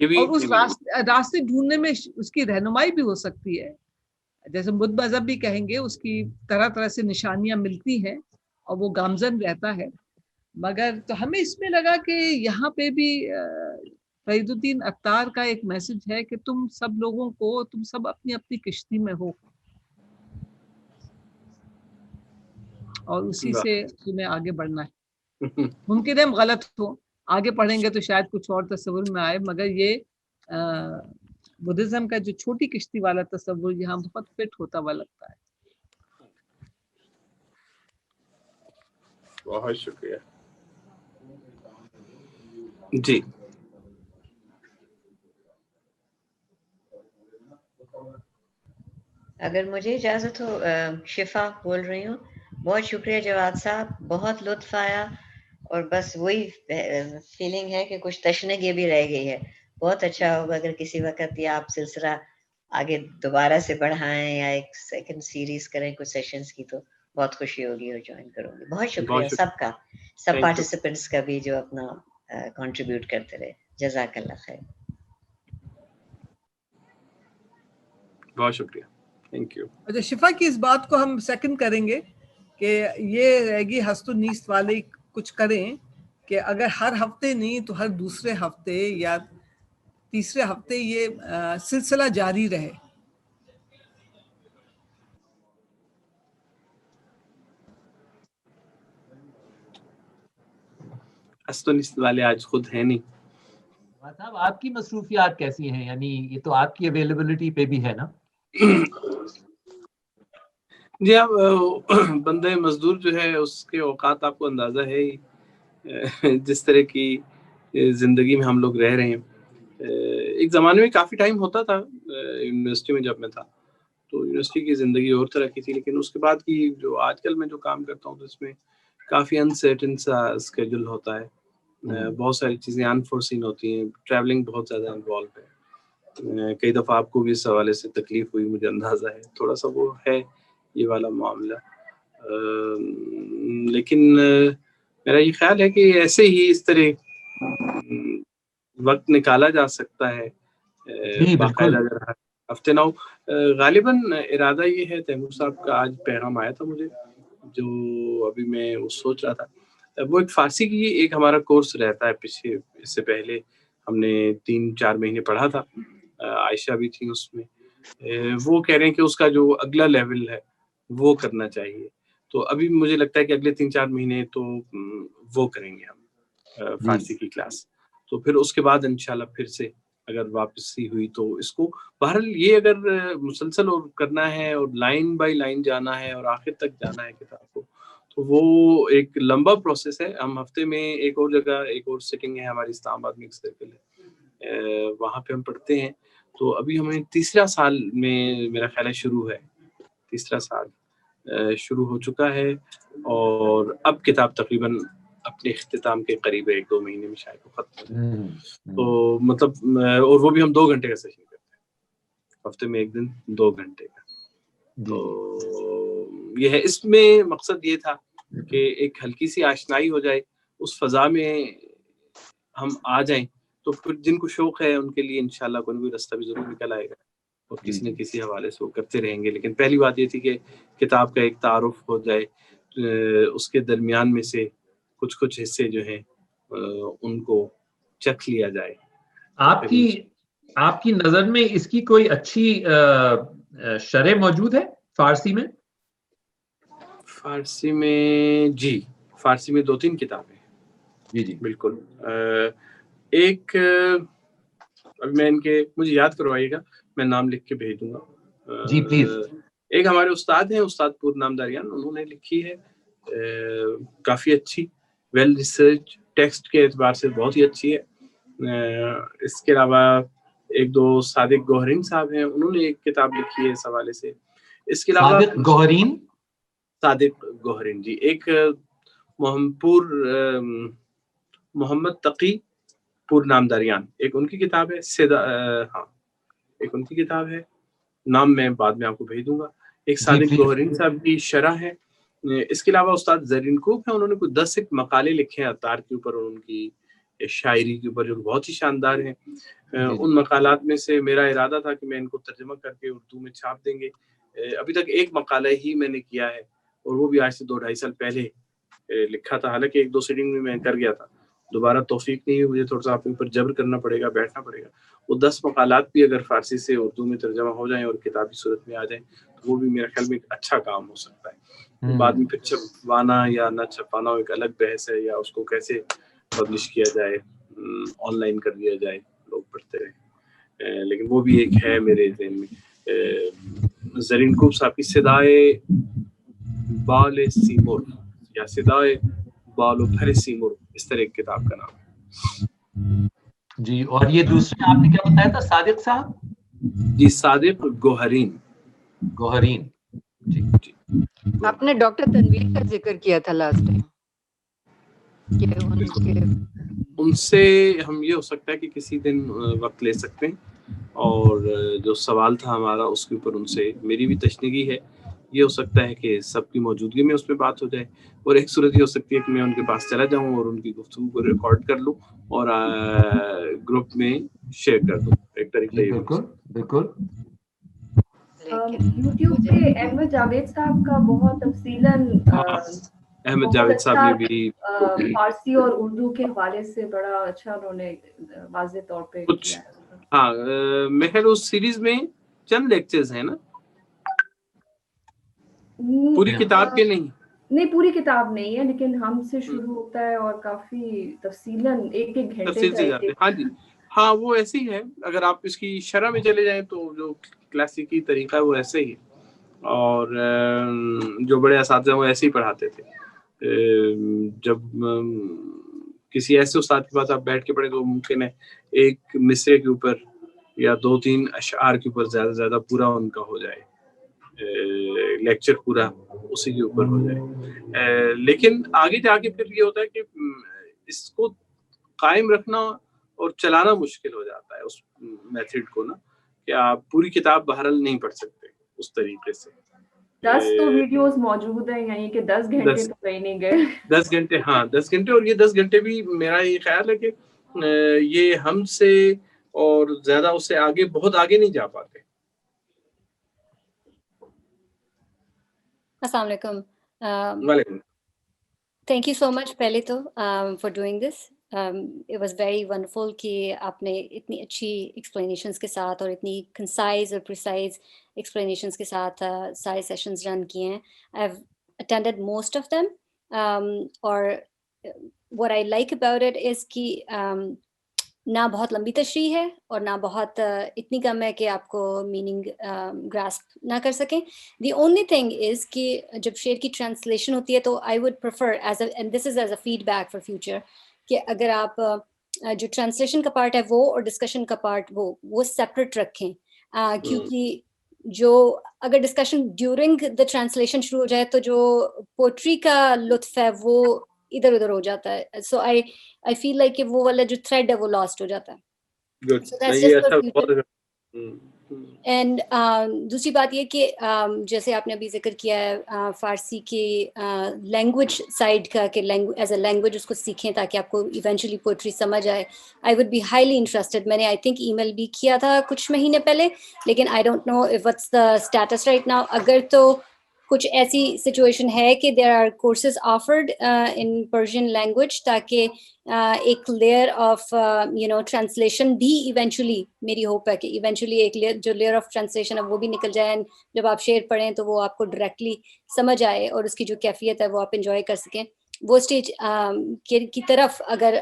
یہ بھی اور اس راستے ڈھونڈنے میں اس کی رہنمائی بھی ہو سکتی ہے. جیسے بدھ مذہب بھی کہیں گے اس کی طرح طرح سے نشانیاں ملتی ہیں اور وہ گامزن رہتا ہے. مگر تو ہمیں اس میں لگا کہ یہاں پہ بھی فرید الدین عطار کا ایک میسج ہے کہ تم سب لوگوں کو، تم سب اپنی اپنی کشتی میں ہو اور اسی سے تمہیں آگے بڑھنا ہے. ممکن ہے ہم غلط ہو، آگے پڑھیں گے تو شاید کچھ اور تصور میں آئے، مگر یہ بدھزم کا جو چھوٹی کشتی والا تصور یہاں بہت فٹ ہوتا ہوا لگتا ہے. بہت شکریہ جی. اگر مجھے اجازت ہو، شفا بول رہی ہوں. بہت شکریہ جواد صاحب، بہت لطف آیا، اور بس وہی فیلنگ ہے کہ کچھ تشنگی بھی رہ گئی ہے. بہت اچھا ہوگا اگر کسی وقت یہ آپ سلسلہ آگے دوبارہ سے بڑھائیں یا ایک سیکنڈ سیریز کریں کچھ سیشنز کی، تو بہت خوشی ہوگی اور جوائن کروں گی. بہت شکریہ سب کا، سب پارٹیسپینٹس کا بھی جو اپنا کنٹریبیوٹ کرتے رہے. جزاک اللہ خیر. بہت شکریہ، تھینک یو. اچھا، شفا کی اس بات کو ہم سیکنڈ کریں گے کہ یہ رہے گی ہست و نیست والے کچھ کریں کہ اگر ہر ہفتے نہیں تو ہر دوسرے ہفتے یا تیسرے ہفتے یہ سلسلہ جاری رہے. ہست و نیست والے آج خود ہیں نہیں. صاحب آپ کی مصروفیات کیسی ہیں؟ یعنی یہ تو آپ کی اویلیبلٹی پہ بھی ہے نا؟ جی اب بندے مزدور جو ہے اس کے اوقات آپ کو اندازہ ہے ہی، جس طرح کی زندگی میں ہم لوگ رہ رہے ہیں. ایک زمانے میں کافی ٹائم ہوتا تھا یونیورسٹی میں جب میں تھا تو یونیورسٹی کی زندگی اور طرح کی تھی، لیکن اس کے بعد کی جو آج کل میں جو کام کرتا ہوں تو اس میں کافی انسرٹن سا اسکیڈول ہوتا ہے. بہت ساری چیزیں انفورسین ہوتی ہیں، ٹریولنگ بہت زیادہ انوالو ہے. کئی دفعہ آپ کو بھی اس حوالے سے تکلیف ہوئی، مجھے اندازہ ہے تھوڑا سا وہ ہے یہ والا معاملہ. لیکن میرا یہ خیال ہے کہ ایسے ہی اس طرح وقت نکالا جا سکتا ہے باقاعدہ. اگر ہفتے نہ ہو، غالباً ارادہ یہ ہے. تیمور صاحب کا آج پیغام آیا تھا مجھے جو ابھی میں سوچ رہا تھا، وہ ایک فارسی کی ایک ہمارا کورس رہتا ہے پیچھے، اس سے پہلے ہم نے 3-4 مہینے پڑھا تھا، عائشہ بھی تھی اس میں. وہ کہہ رہے ہیں کہ اس کا جو اگلا لیول ہے وہ کرنا چاہیے. تو ابھی مجھے لگتا ہے کہ اگلے 3-4 مہینے تو وہ کریں گے ہم فارسی کی کلاس. تو پھر اس کے بعد انشاءاللہ پھر سے اگر واپسی ہوئی تو اس کو بہرحال یہ اگر مسلسل اور کرنا ہے اور لائن بائی لائن جانا ہے اور آخر تک جانا ہے کتاب کو، تو وہ ایک لمبا پروسیس ہے. ہم ہفتے میں ایک اور جگہ ایک اور سیٹنگ ہے ہماری، اسلام آباد میں ایک سرکل ہے، وہاں پہ ہم پڑھتے ہیں. تو ابھی ہمیں تیسرا سال میں میرا خیال ہے شروع ہے، تیسرا سال شروع ہو چکا ہے، اور اب کتاب تقریباً اپنے اختتام کے قریب 1-2 مہینے میں شاید وہ ختم. تو مطلب اور وہ بھی ہم 2 گھنٹے کا سیشن کرتے ہیں ہفتے میں، ایک دن 2 گھنٹے کا. تو یہ ہے، اس میں مقصد یہ تھا کہ ایک ہلکی سی آشنائی ہو جائے، اس فضا میں ہم آ جائیں، تو پھر جن کو شوق ہے ان کے لیے انشاءاللہ کوئی راستہ بھی ضرور نکل آئے گا اور کسی نہ کسی حوالے سے وہ کرتے رہیں گے. لیکن پہلی بات یہ تھی کہ کتاب کا ایک تعارف ہو جائے، اس کے درمیان میں سے کچھ حصے جو ہیں ان کو چکھ لیا جائے. آپ کی نظر میں اس کی کوئی اچھی شرح موجود ہے فارسی میں؟ فارسی میں جی، فارسی میں 2-3 کتابیں جی بالکل. ایک اب میں ان کے مجھے یاد کروائیے گا، میں نام لکھ کے بھیج دوں گا. جی پلیز. ایک ہمارے استاد ہیں، استاد پور نام داریان، انہوں نے لکھی ہے کافی اچھی، ویل ریسرچ، ٹیکسٹ کے اعتبار سے بہت ہی اچھی ہے. اس کے علاوہ 1-2 صادق گوہرین صاحب ہیں، انہوں نے ایک کتاب لکھی ہے اس حوالے سے. اس کے علاوہ صادق گوہرین جی، ایک محمد تقی پور نام داریان، ایک ان کی کتاب ہے. ایک ان کی کتاب ہے، نام میں بعد میں آپ کو بھیج دوں گا. ایک صادق گوہرین صاحب کی شرح ہے. اس کے علاوہ استاد زرین کوپ ہیں، انہوں نے کوئی 10 مقالے لکھے ہیں عطار کے اوپر، اور ان کی شاعری کے اوپر جو بہت ہی شاندار ہیں. ان مقالات میں سے میرا ارادہ تھا کہ میں ان کو ترجمہ کر کے اردو میں چھاپ دیں گے. ابھی تک ایک مقالہ ہی میں نے کیا ہے اور وہ بھی آج سے 2-2.5 سال پہلے لکھا تھا. حالانکہ 1-2 سیٹنگ میں کر گیا تھا, دوبارہ توفیق نہیں ہوئی, مجھے تھوڑا سا اپنے اوپر جبر کرنا پڑے گا, بیٹھنا پڑے گا. وہ 10 مقالات بھی اگر فارسی سے اردو میں ترجمہ ہو جائیں اور کتابی صورت میں آ جائیں تو وہ بھی میرے خیال میں ایک اچھا کام ہو سکتا ہے. بعد میں پھر چھپوانا یا نہ چھپوانا ایک الگ بحث ہے, یا اس کو کیسے پبلش کیا جائے, آن لائن کر دیا جائے, لوگ پڑھتے رہے. لیکن وہ بھی ایک ہے میرے ذہن میں. زرین کوب صاحب کی صدائے بال سیمور یا صدائے بال و پر سیمور, اس طرح ایک کتاب کا نام ہے. جی, اور یہ دوسرے آپ نے کیا بتایا تھا صادق صاحب؟ جی صادق گوہرین. گوہرین, جی. آپ نے ڈاکٹر تنویر کا ذکر کیا تھا لاسٹ ٹائم, ان سے ہم یہ ہو سکتا ہے کہ کسی دن وقت لے سکتے ہیں, اور جو سوال تھا ہمارا اس کے اوپر ان سے میری بھی تشنیگی ہے. یہ ہو سکتا ہے کہ سب کی موجودگی میں اس میں بات ہو جائے, اور ایک صورت یہ ہو سکتی ہے کہ میں ان کے پاس چلا جاؤں اور ان کی گفتگو کو ریکارڈ کر لوں اور گروپ میں شیئر کر دوں. ایک طریقہ یہ بالکل بالکل. یوٹیوب پہ احمد جاوید صاحب کا بہت تفصیلاً احمد جاوید صاحب نے بھی فارسی اور اردو کے حوالے سے بڑا اچھا انہوں نے واضح طور پہ کیا ہے. ہاں, مہر اس سیریز میں چند لیکچرز ہیں نا, پوری کتاب کے نہیں, پوری کتاب نہیں ہے, لیکن ہم سے شروع ہوتا ہے اور کافی تفصیلاً ایک گھنٹے کا. ہاں جی, ہاں وہ ایسے ہی ہے. اگر آپ اس کی شرح میں چلے جائیں تو جو کلاسیکی طریقہ ہے وہ ایسے ہی, اور جو بڑے اساتذہ وہ ایسے ہی پڑھاتے تھے. جب کسی ایسے استاد کے پاس آپ بیٹھ کے پڑھیں تو ممکن ہے ایک مصرے کے اوپر یا 2-3 اشعار کے اوپر زیادہ سے زیادہ پورا ان کا ہو جائے, لیکچر پورا اسی کے اوپر ہو جائے. لیکن آگے جا کے پھر یہ ہوتا ہے کہ اس کو قائم رکھنا اور چلانا مشکل ہو جاتا ہے اس میتھڈ کو نا, کہ آپ پوری کتاب بہرحال نہیں پڑھ سکتے اس طریقے سے. 10 تو ویڈیوز موجود ہیں, یعنی کہ 10 گھنٹے تو کہیں نہیں گئے. 10 گھنٹے, ہاں 10 گھنٹے, اور یہ 10 گھنٹے بھی میرا یہ خیال ہے کہ یہ ہم سے اور زیادہ اس سے آگے بہت آگے نہیں جا پاتے. السلام علیکم. وعلیکم. تھینک یو سو مچ پہلے تو for doing this. It was very wonderful کہ آپ نے اتنی اچھی ایکسپلینیشنس کے ساتھ اور اتنی کنسائز اور پریسائز ایکسپلینیشنس کے ساتھ سارے سیشنز رن کیے ہیں. I have attended most of them, اور what I like about it is کہ نہ بہت لمبی تشریح ہے اور نہ بہت اتنی کم ہے کہ آپ کو میننگ گراسپ نہ کر سکیں. دی اونلی تھنگ از کہ جب شعر کی ٹرانسلیشن ہوتی ہے تو I would prefer as a, and this is as a feedback for future, کہ اگر آپ جو ٹرانسلیشن کا پارٹ ہے وہ اور ڈسکشن کا پارٹ وہ سیپریٹ رکھیں, کیونکہ جو اگر ڈسکشن ڈیورنگ دا ٹرانسلیشن شروع ہو جائے تو جو پوئٹری کا لطف ہے وہ ادھر ادھر ہو جاتا ہے. سو I feel like کہ وہ والا جو تھریڈ ہے وہ لاسٹ ہو جاتا ہے. اینڈ دوسری بات یہ کہ جیسے آپ نے ابھی ذکر کیا ہے فارسی کے لینگویج سائڈ کا, کہ ایز اے لینگویج اس کو سیکھیں تاکہ آپ کو ایونچولی پوئٹری سمجھ آئے. I would be highly interested. میں نے آئی تھنک ای میل بھی کیا تھا کچھ مہینے پہلے, لیکن I don't know what's the status right now. اگر تو کچھ ایسی سچویشن ہے کہ there are courses offered in Persian language, تاکہ ایک لیئر آف ٹرانسلیشن بھی ایونچولی, میری ہوپ ہے کہ ایونچولی ایک جو لیئر آف ٹرانسلیشن ہے وہ بھی نکل جائے. جب آپ شعر پڑھیں تو وہ آپ کو ڈائریکٹلی سمجھ آئے اور اس کی جو کیفیت ہے وہ آپ انجوائے کر سکیں. وہ اسٹیج کی طرف اگر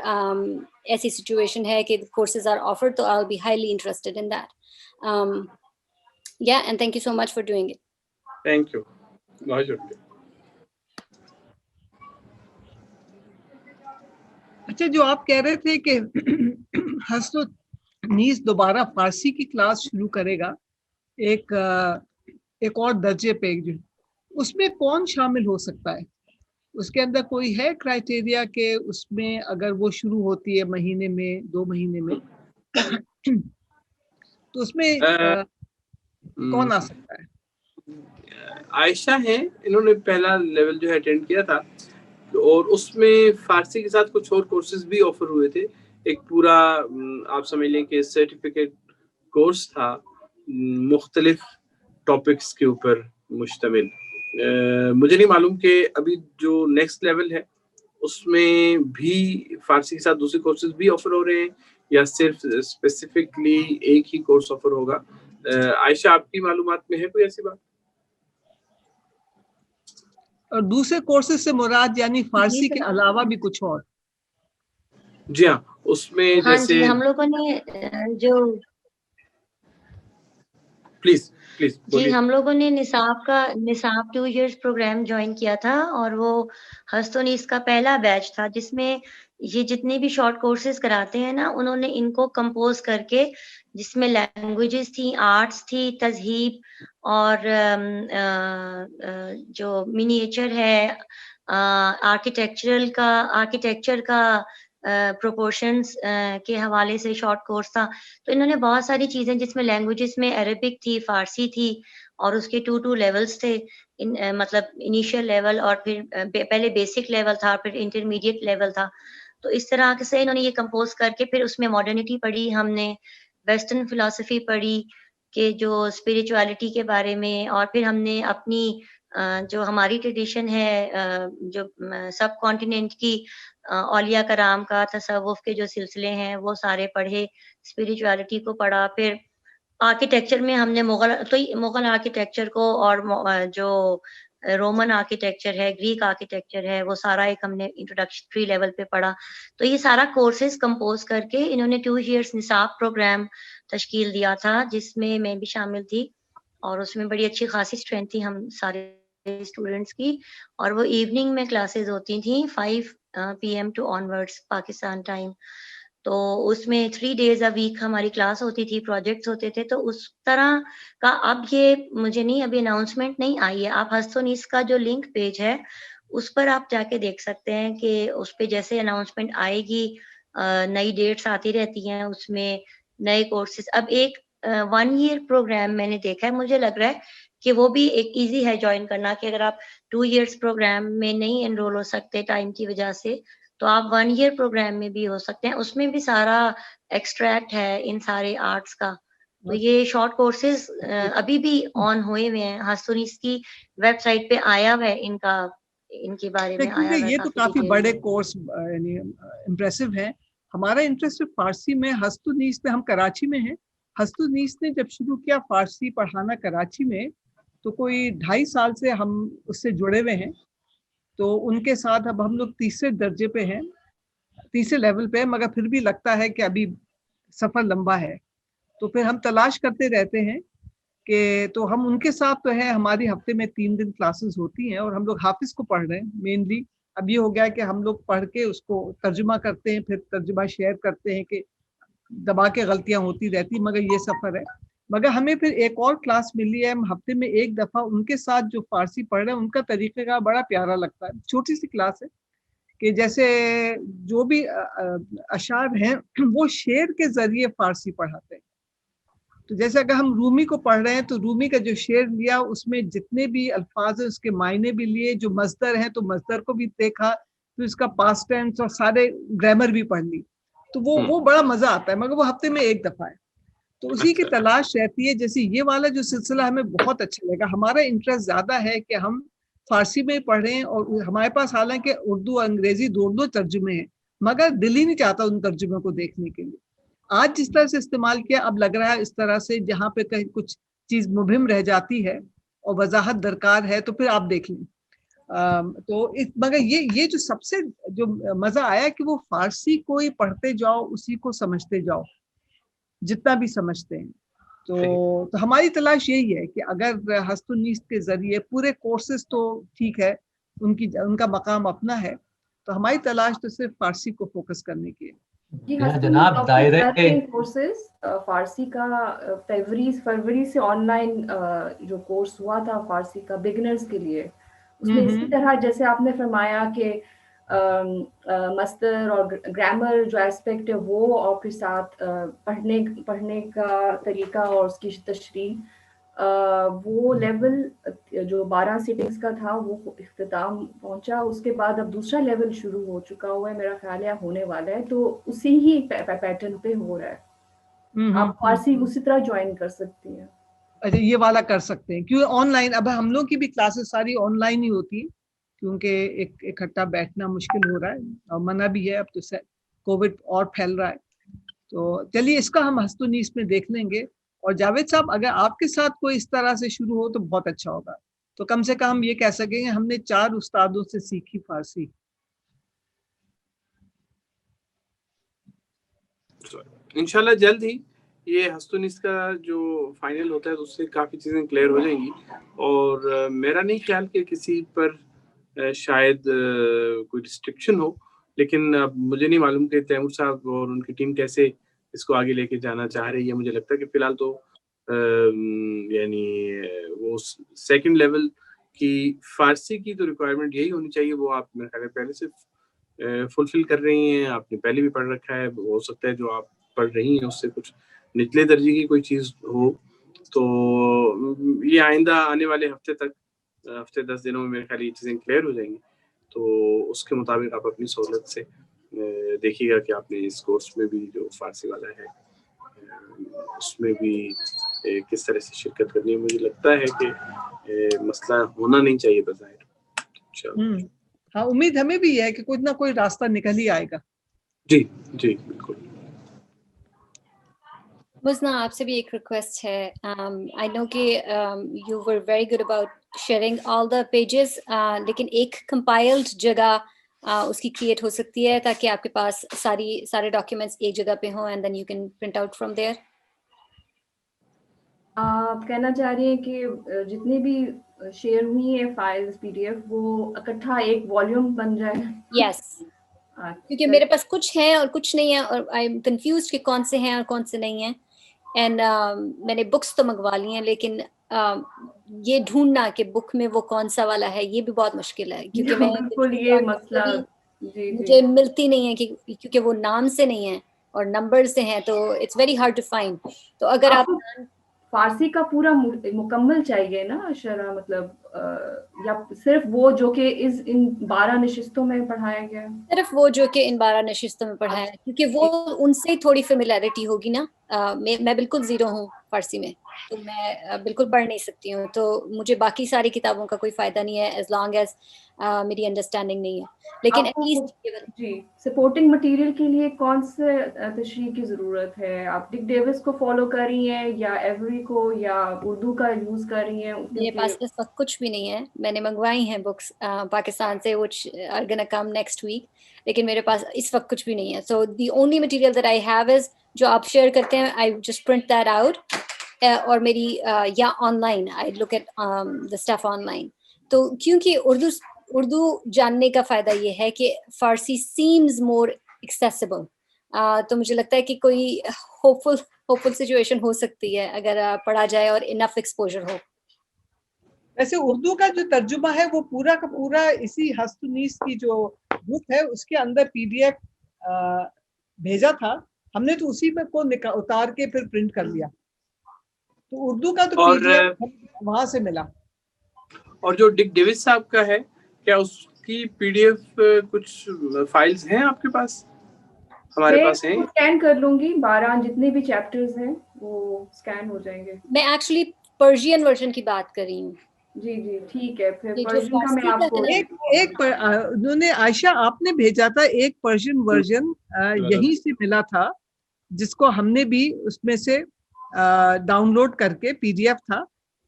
ایسی سچویشن ہے کہ کورسز آر آفرڈ تو I will be highly interested in that. And thank you so much for doing it. Thank you, بہت شکریہ. اچھا, جو آپ کہہ رہے تھے کہ حسن و نیز دوبارہ فارسی کی کلاس شروع کرے گا ایک اور درجے پہ, اس میں کون شامل ہو سکتا ہے؟ اس کے اندر کوئی ہے کرائٹیریا کہ اس میں اگر وہ شروع ہوتی ہے مہینے میں 2 مہینے میں تو اس میں کون آ سکتا ہے؟ عائشہ ہیں, انہوں نے پہلا لیول جو ہے اٹینڈ کیا تھا, اور اس میں فارسی کے ساتھ کچھ اور کورسز بھی آفر ہوئے تھے, ایک پورا آپ سمجھ لیں کہ سرٹیفکیٹ کورس تھا مختلف ٹاپکس کے اوپر مشتمل. مجھے نہیں معلوم کہ ابھی جو نیکسٹ لیول ہے اس میں بھی فارسی کے ساتھ دوسرے کورسز بھی آفر ہو رہے ہیں یا صرف اسپیسیفکلی ایک ہی کورس آفر ہوگا؟ عائشہ آپ کی معلومات میں ہے کوئی ایسی بات؟ اور دوسرے کورسز سے مراد یعنی فارسی کے علاوہ بھی کچھ اور؟ جی ہاں، اس میں جیسے جی ہم لوگوں نے جو پلیز جی ہم لوگوں نے نصاب 2 ایئرس پروگرام جوائن کیا تھا اور وہ ہست و نیست کا پہلا بیچ تھا جس میں یہ جتنے بھی شارٹ کورسز کراتے ہیں نا انہوں نے ان کو کمپوز کر کے جس میں لینگویجز تھیں، آرٹس تھی، تہذیب اور جو منیچر ہے آرکیٹیکچر کا پروپورشنز کے حوالے سے شارٹ کورس تھا. تو انہوں نے بہت ساری چیزیں جس میں لینگویجز میں عربک تھی، فارسی تھی اور اس کے 2 لیولز تھے، مطلب انیشیل لیول اور پھر پہلے بیسک لیول تھا پھر انٹرمیڈیٹ لیول تھا. تو اس طرح سے انہوں نے یہ کمپوز کر کے پھر اس میں ماڈرنٹی پڑھی، ہم نے ویسٹرن فلسفی پڑھی کہ جو اسپریچولیٹی کے بارے میں، اور پھر ہم نے اپنی جو ہماری ٹریڈیشن ہے جو سب کانٹیننٹ کی اولیاء کرام کا تصوف کے جو سلسلے ہیں وہ سارے پڑھے، اسپریچولیٹی کو پڑھا. پھر آرکیٹیکچر میں ہم نے مغل آرکیٹیکچر کو اور جو رومن آرکیٹیکچر ہے، گریک آرکیٹیکچر ہے، وہ سارا ایک ہم نے انٹروڈکٹری لیول پہ پڑھا. تو یہ سارا کورسز کمپوز کر کے انہوں نے 2 ایئرس نصاب پروگرام تشکیل دیا تھا جس میں میں بھی شامل تھی اور اس میں بڑی اچھی خاصی اسٹرینتھ تھی ہم سارے اسٹوڈینٹس کی. اور وہ ایوننگ میں کلاسز ہوتی تھیں 5 PM to onwards Pakistan time. تو اس میں 3 days a week ہماری کلاس ہوتی تھی، پروجیکٹس ہوتے تھے. تو اس طرح کا اب یہ مجھے نہیں ابھی اناؤنسمنٹ نہیں آئی ہے. آپ ہست و نیست کا جو لنک پیج ہے اس پر آپ جا کے دیکھ سکتے ہیں کہ اس پہ جیسے اناؤنسمنٹ آئے گی نئی ڈیٹس آتی رہتی ہیں، اس میں نئے کورسز. اب ایک 1 year پروگرام میں نے دیکھا ہے، مجھے لگ رہا ہے کہ وہ بھی ایک ایزی ہے جوائن کرنا کہ اگر آپ 2 years پروگرام میں نہیں انرول ہو سکتے ٹائم کی وجہ سے تو آپ 1 year پروگرام میں بھی ہو سکتے ہیں. اس میں بھی سارا ایکسٹریکٹ ہے ان سارے آرٹس کا. تو یہ شارٹ کورسز ابھی بھی آن ہوئے ہوئے ہیں، ہست و نیست کی ویب سائٹ پہ آیا ہوا ہے ان کے بارے میں آیا ہوا ہے. یہ تو کافی بڑے کورس یعنی امپریسو ہیں. ہمارا انٹرسٹ فارسی میں ہست و نیست میں، ہم کراچی میں ہیں. ہست و نیست نے جب شروع کیا فارسی پڑھانا کراچی میں تو کوئی 2.5 سال سے ہم اس سے جڑے ہوئے ہیں. تو ان کے ساتھ اب ہم لوگ 3رے درجے پہ ہیں، 3رے لیول پہ، مگر پھر بھی لگتا ہے کہ ابھی سفر لمبا ہے. تو پھر ہم تلاش کرتے رہتے ہیں کہ تو ہم ان کے ساتھ تو ہے. ہماری ہفتے میں 3 دن کلاسز ہوتی ہیں اور ہم لوگ حافظ کو پڑھ رہے ہیں مینلی. اب یہ ہو گیا کہ ہم لوگ پڑھ کے اس کو ترجمہ کرتے ہیں، پھر ترجمہ شیئر کرتے ہیں کہ دبا کے غلطیاں ہوتی رہتی، مگر یہ سفر ہے. مگر ہمیں پھر ایک اور کلاس ملی ہے، ہم ہفتے میں 1 دفعہ ان کے ساتھ جو فارسی پڑھ رہے ہیں ان کا طریقہ کا بڑا پیارا لگتا ہے. چھوٹی سی کلاس ہے کہ جیسے جو بھی اشعار ہیں وہ شعر کے ذریعے فارسی پڑھاتے ہیں. تو جیسے اگر ہم رومی کو پڑھ رہے ہیں تو رومی کا جو شعر لیا اس میں جتنے بھی الفاظ ہیں اس کے معنی بھی لیے، جو مصدر ہیں تو مصدر کو بھی دیکھا، تو اس کا پاسٹ ٹینس اور سارے گرامر بھی پڑھ لی. تو وہ بڑا مزہ آتا ہے، مگر وہ ہفتے میں 1 دفعہ ہے. تو اسی کی تلاش رہتی ہے. جیسے یہ والا جو سلسلہ ہمیں بہت اچھا لگا. ہمارا انٹرسٹ زیادہ ہے کہ ہم فارسی میں پڑھ رہے ہیں اور ہمارے پاس حالانکہ اردو انگریزی دونوں ترجمے ہیں، مگر دل ہی نہیں چاہتا ان ترجموں کو دیکھنے کے لیے. آج جس طرح سے استعمال کیا اب لگ رہا ہے اس طرح سے جہاں پہ کہیں کچھ چیز مبہم رہ جاتی ہے اور وضاحت درکار ہے تو پھر آپ دیکھ لیں. تو مگر یہ جو سب سے جو مزہ آیا کہ وہ فارسی کو ہی پڑھتے جاؤ، اسی کو سمجھتے جاؤ جتنا بھی سمجھتے ہیں. تو ہماری تلاش یہی ہے کہ اگر ہست و نیست کے ذریعے پورے کورسز تو ٹھیک ہے، ان کا مقام اپنا ہے، تو ہماری تلاش تو صرف فارسی کو فوکس کرنے کی ہے. جناب دائرے کورسز فارسی کا فروری سے آن لائن جو کورس ہوا تھا فارسی کا بگنرز کے لیے، اس میں اسی طرح جیسے آپ نے فرمایا کہ مصدر اور گرامر جو ایسپیکٹ ہے وہ، اور پھر ساتھ پڑھنے کا طریقہ اور اس کی تشریح، وہ لیول جو 12 سیٹنگز کا تھا وہ اختتام پہنچا. اس کے بعد اب دوسرا لیول شروع ہو چکا ہوا ہے, میرا خیال ہے ہونے والا ہے, تو اسی ہی پیٹرن پہ ہو رہا ہے. آپ فارسی اسی طرح جوائن کر سکتی ہیں. اچھا یہ والا کر سکتے ہیں, کیوں آن لائن اب ہم لوگ کی بھی کلاسز ساری آن لائن ہی ہوتی ہیں, کیونکہ اکٹھا بیٹھنا مشکل ہو رہا ہے اور منع بھی ہے, اب تو کووڈ اور پھیل رہا ہے. تو چلیے اس کا ہم ہست و نیست میں دیکھ لیں گے. اور جاوید صاحب اگر آپ کے ساتھ کوئی اس طرح سے شروع ہو تو بہت اچھا ہوگا, تو کم سے کم ہم یہ کہہ سکیں گے ہم نے 4 استادوں سے سیکھی فارسی. انشاءاللہ جلد ہی یہ ہست و نیست کا جو فائنل ہوتا ہے تو اس سے کافی چیزیں کلیئر ہو جائیں گی. اور میرا نہیں خیال کہ کسی پر شاید کوئی ریسٹرکشن ہو, لیکن اب مجھے نہیں معلوم کہ تیمور صاحب اور ان کی ٹیم کیسے اس کو آگے لے کے جانا چاہ رہی ہے. مجھے لگتا ہے کہ فی الحال تو یعنی وہ سیکنڈ لیول کی فارسی کی تو ریکوائرمنٹ یہی ہونی چاہیے, وہ آپ میرے خیال ہے پہلے سے فلفل کر رہی ہیں. آپ نے پہلے بھی پڑھ رکھا ہے, ہو سکتا ہے جو آپ پڑھ رہی ہیں اس سے کچھ نچلے درجے کی کوئی چیز ہو, تو یہ آئندہ آنے والے ہفتے 10 دنوں میں میرے خیال یہ چیزیں کلیئر ہو جائیں گی. تو اس کے مطابق آپ اپنی سہولت سے دیکھیے گا کہ آپ نے اس کورس میں بھی جو فارسی والا ہے اس میں بھی کس طرح سے شرکت کرنی ہے. مجھے لگتا ہے کہ مسئلہ ہونا نہیں چاہیے بظاہر. ہاں امید ہمیں بھی ہے کہ کچھ نہ کوئی راستہ نکل ہی آئے گا. جی جی بالکل. مزنا آپ سے بھی ایک ریکویسٹ ہے. آئی نو کہ you were very good about sharing all the pages, لیکن ایک کمپائلڈ جگہ اس کی کریٹ ہو سکتی ہے تاکہ آپ کے پاس سارے ڈاکیومنٹس ایک جگہ پہ ہوں, and then you can print out from there. آپ کہنا چاہ رہی ہیں کہ جتنی بھی شیئر ہوئی ہیں فائلز PDF وہ اکٹھا ایک والیوم بن جائے؟ یس, کیونکہ میرے پاس کچھ ہیں اور کچھ نہیں ہے, اور آئی ایم کنفیوزڈ کہ کون سے ہیں اور کون سے نہیں ہیں. اینڈ میں نے بکس تو منگوا لی ہیں, لیکن یہ ڈھونڈنا کہ بک میں وہ کون سا والا ہے یہ بھی بہت مشکل ہے, کیونکہ میں بالکل یہ مسئلہ مجھے ملتی نہیں ہے کیونکہ وہ نام سے نہیں ہے اور نمبر سے ہیں, تو it's very hard to find. تو اگر آپ فارسی کا پورا مکمل چاہیے نا شرح, مطلب یا صرف وہ جو کہ ان 12 نشستوں میں پڑھایا گیا؟ صرف وہ جو کہ ان 12 نشستوں میں پڑھایا ہے, کیونکہ وہ ان سے تھوڑی فیملیرٹی ہوگی نا. میں بالکل زیرو ہوں فارسی میں, تو میں بالکل پڑھ نہیں سکتی ہوں, تو مجھے باقی ساری کتابوں کا کوئی فائدہ نہیں ہے ایز لانگ ایز میری انڈرسٹینڈنگ نہیں ہے. لیکن ایٹ لیسٹ جی سپورٹنگ مٹیریل کے لیے کون سے تشریح کی ضرورت ہے؟ آپ ڈک ڈیوس کو فالو کر رہی ہیں یا ایوری کو یا اردو کا یوز کر رہی ہیں؟ میرے پاس اس وقت کچھ بھی نہیں ہے. میں نے منگوائی ہیں بکس پاکستان سے which are gonna come next week, لیکن میرے پاس اس وقت کچھ بھی نہیں ہے. So the only material that I have is جو آپ شیئر کرتے ہیں, I just print that out, اور میری یا on line I look at the stuff online. تو کیونکہ اردو جاننے کا فائدہ یہ ہے کہ فارسی seems more accessible, تو مجھے لگتا ہے کہ کوئی ہوپفل سچویشن ہو سکتی ہے اگر پڑھا جائے اور انف ایکسپوجر ہو. ویسے اردو کا جو ترجمہ ہے وہ پورا کا پورا اسی ہست و نیست کی جو بک ہے اس کے اندر PDF بھیجا تھا ہم نے, تو اسی پہ کو اتار کے پھر پرنٹ کر لیا. تو اردو کا تو PDF وہاں سے ملا. اور جو ڈک ڈیوس صاحب کا ہے, کیا اس کی PDF کچھ فائلز ہیں آپ کے پاس؟ ہمارے پاس ہیں. اسکین کر لوں گی, 12 جتنے بھی چیپٹرز ہیں وہ اسکین ہو جائیں گے. میں ایکچولی پرشین ورژن کی بات کر رہی ہوں. جی جی ٹھیک ہے, پھر پرشین کا میں آپ کو ایک انہوں نے عائشہ آپ نے بھیجا تھا ایک پرشین ورژن یہیں سے ملا تھا, جس کو ہم نے بھی اس میں سے ڈاؤن لوڈ کر کے PDF تھا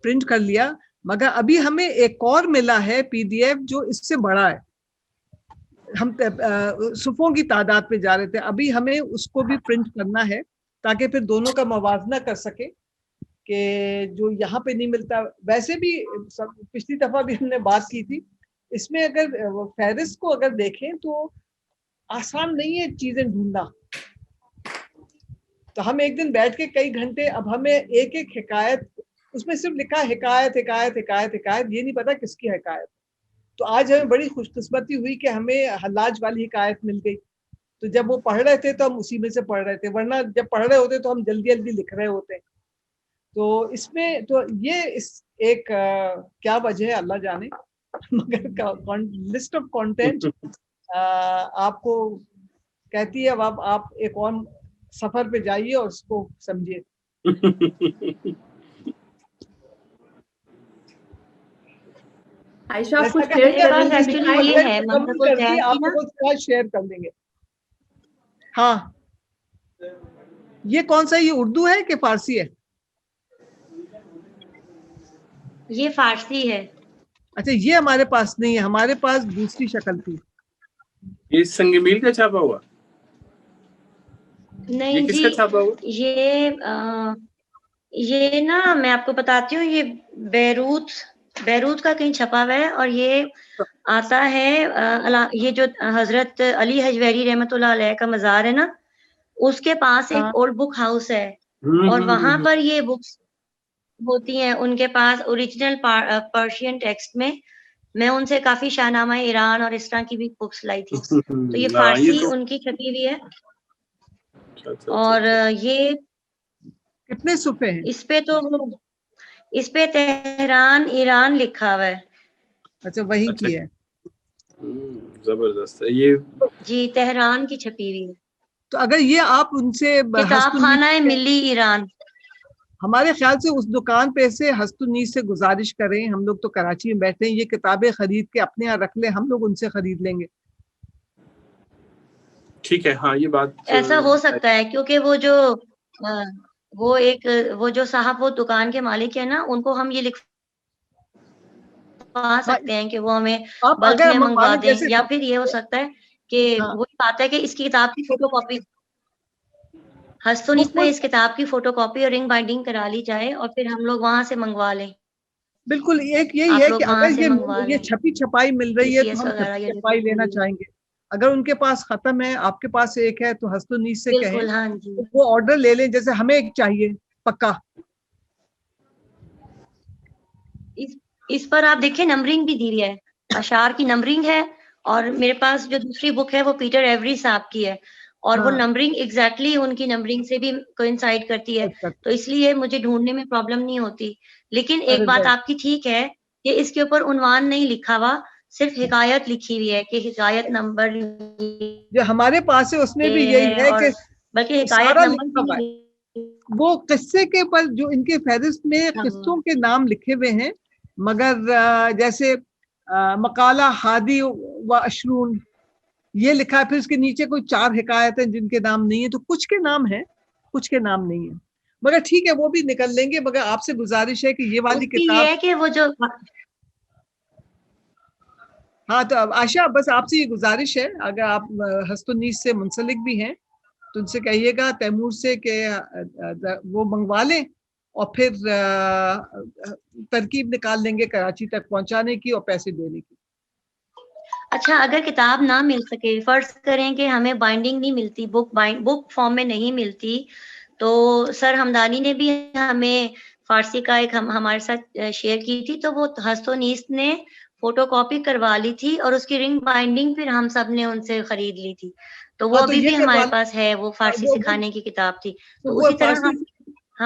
پرنٹ کر لیا, مگر ابھی ہمیں ایک اور ملا ہے PDF جو اس سے بڑا ہے. ہم صفوں کی تعداد پہ جا رہے تھے, ابھی ہمیں اس کو بھی پرنٹ کرنا ہے تاکہ پھر دونوں کا موازنہ کر سکے کہ جو یہاں پہ نہیں ملتا. ویسے بھی پچھلی دفعہ بھی ہم نے بات کی تھی, اس میں اگر فہرست کو اگر دیکھیں تو آسان نہیں ہے چیزیں ڈھونڈنا. تو ہم ایک دن بیٹھ کے کئی گھنٹے, اب ہمیں ایک ایک حکایت, اس میں صرف لکھا حکایت حکایت حکایت حکایت, یہ نہیں پتا کس کی حکایت. تو آج ہمیں بڑی خوش قسمتی ہوئی کہ ہمیں حلاج والی حکایت مل گئی. تو جب وہ پڑھ رہے تھے تو ہم اسی میں سے پڑھ رہے تھے, ورنہ جب پڑھ رہے ہوتے تو ہم جلدی جلدی لکھ رہے ہوتے. تو اس میں تو یہ ایک کیا وجہ ہے اللہ جانے، مگر لسٹ آف کانٹینٹ آپ کو کہتی ہے اب آپ ایک اور سفر پہ جائیے اور اس کو سمجھیے. عائشہ آپ کچھ شیئر کر دیں گے. ہاں یہ کون سا، یہ اردو ہے کہ فارسی ہے؟ یہ فارسی ہے. اچھا یہ ہمارے پاس نہیں ہے، ہمارے پاس دوسری شکل تھی. یہ سنگ میل کا چھاپا ہوا؟ نہیں کس جی، کا چھاپا ہوا؟ یہ نا میں آپ کو بتاتی ہوں، یہ بیروت کا کہیں چھپا ہوا ہے، اور یہ آتا ہے یہ جو حضرت علی حجویری رحمۃ اللہ علیہ کا مزار ہے نا، اس کے پاس ایک اولڈ بک ہاؤس ہے، اور وہاں پر یہ بکس ہوتی ہیں ان کے پاس اوریجنل پرشین ٹیکسٹ میں. میں ان سے کافی شاہ نامہ ایران اور اس طرح کی بھی بکس لائی تھی. تو یہ فارسی ان کی چھپی ہوئی ہے. اور یہ کتنے صفحے ہیں اس پہ تہران ایران لکھا ہوا ہے. اچھا وہی کی ہے، زبردست ہے یہ جی، تہران کی چھپی ہوئی ہے. تو اگر یہ آپ ان سے کتاب خانہ ملی ایران، ہمارے خیال سے اس دکان پہ سے ہست نیز سے گزارش کریں، ہم لوگ تو کراچی میں بیٹھے ہیں، یہ کتابیں خرید کے اپنے یہاں رکھ لیں، ہم لوگ ان سے خرید لیں گے. ٹھیک ہے. ہاں یہ بات ایسا ہو سکتا ہے، کیونکہ وہ جو صاحب وہ دکان کے مالک ہے نا، ان کو ہم یہ لکھوا سکتے ہیں کہ وہ ہمیں بلک میں منگوا دیں، یا پھر یہ ہو سکتا ہے کہ وہی بات ہے کہ اس کی کتاب کی فوٹو کاپی ہستونیس میں اس کتاب کی فوٹو کاپی اور رنگ بائنڈنگ کرا لی جائے، اور پھر ہم لوگ وہاں سے منگوا لیں. بالکل ایک یہی ہے کہ اگر یہ چھپی چھپائی مل رہی ہے تو ہم چھپی چھپائی لینا چاہیں گے. اگر ان کے پاس ختم ہے، آپ کے پاس ایک ہے، تو ہست و نیز سے کہیں وہ آرڈر لے لیں. جیسے ہمیں ایک چاہیے پکا. اس پر آپ دیکھیں نمبرنگ بھی دی ہے، اشعار کی نمبرنگ ہے، اور میرے پاس جو دوسری بک ہے وہ پیٹر ایوری صاحب کی ہے، اور وہ نمبرنگ ایگزیکٹلی ان کی نمبرنگ سے بھی کوئنسائڈ کرتی ہے، تو اس لیے مجھے ڈھونڈنے میں پرابلم نہیں ہوتی. لیکن ایک بات آپ کی ٹھیک ہے کہ اس کے اوپر عنوان نہیں لکھا ہوا، صرف حکایت لکھی ہوئی ہے کہ حکایت نمبر جو ہمارے پاس ہے اس میں بھی یہی ہے کہ بلکہ حکایت نمبر وہ قصے کے پر جو ان کے فہرست میں قصوں کے نام لکھے ہوئے ہیں، مگر جیسے مقالہ ہادی و اشرون یہ لکھا ہے، پھر اس کے نیچے کوئی 4 حکایتیں جن کے نام نہیں ہیں، تو کچھ کے نام ہیں کچھ کے نام نہیں ہیں. مگر ٹھیک ہے وہ بھی نکل لیں گے. مگر آپ سے گزارش ہے کہ یہ والی کتاب ہے کہ وہ جو ہاں تو عائشہ بس آپ سے یہ گزارش ہے، اگر آپ ہست و نیز سے منسلک بھی ہیں تو ان سے کہیے گا تیمور سے کہ وہ منگوا لیں، اور پھر ترکیب نکال لیں گے کراچی تک پہنچانے کی اور پیسے دینے کی. اچھا اگر کتاب نہ مل سکے، فرض کریں کہ ہمیں بائنڈنگ نہیں ملتی، بک فارم میں نہیں ملتی، تو سر ہمدانی نے بھی ہمیں فارسی کا ایک ہمارے ساتھ شیئر کی تھی، تو وہ ہست و نیز نے فوٹو کاپی کروا لی تھی، اور اس کی رنگ بائنڈنگ پھر ہم سب نے ان سے خرید لی تھی، تو وہ ابھی بھی ہمارے پاس ہے. وہ فارسی سکھانے کی کتاب تھی، تو اسی طرح ہم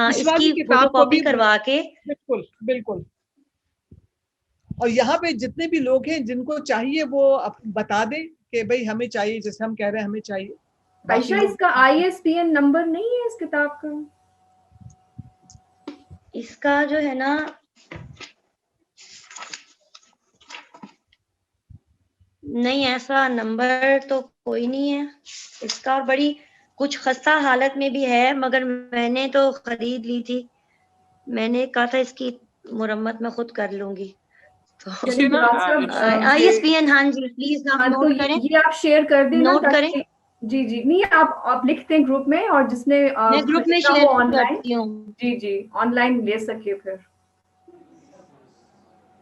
اس کی فوٹو کاپی کروا کے بالکل. اور یہاں پہ جتنے بھی لوگ ہیں جن کو چاہیے وہ بتا دیں کہ بھئی ہمیں چاہیے، جیسے ہم کہہ رہے ہیں ہمیں چاہیے. عائشہ اس کا ISBN نمبر نہیں ہے اس کتاب کا؟ اس کا جو ہے نا نہیں، ایسا نمبر تو کوئی نہیں ہے اس کا، اور بڑی کچھ خستہ حالت میں بھی ہے، مگر میں نے تو خرید لی تھی. میں نے کہا تھا اس کی مرمت میں خود کر لوں گی. ISBN ہاں جی پلیز آپ نوٹ کریں، یہ آپ شیئر کر دیں، نوٹ کریں. جی نہیں آپ لکھتے ہیں گروپ میں، اور جس نے میں گروپ میں شیئر کرتی ہوں. جی آن لائن لے سکے. پھر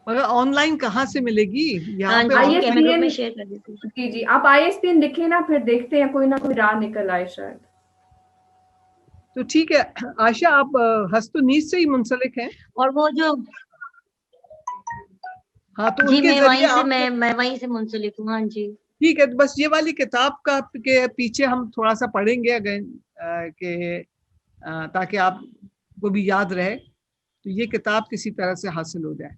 مگر آن لائن کہاں سے ملے گی؟ یہاں پہ ISBN میں شیئر کر دیتی ہوں. جی آپ ISBN لکھیں نا، پھر دیکھتے ہیں کوئی نہ کوئی راہ نکل آئے شاید. تو ٹھیک ہے عائشہ آپ ہست و نیز سے ہی منسلک ہیں، اور وہ جو ہاں تو جی میں وہیں سے منسلک ہوں. ہاں جی ٹھیک ہے. بس یہ والی کتاب کا کے پیچھے ہم تھوڑا سا پڑھیں گے کہ تاکہ آپ کو بھی یاد رہے. تو یہ کتاب کسی طرح سے حاصل ہو جائے.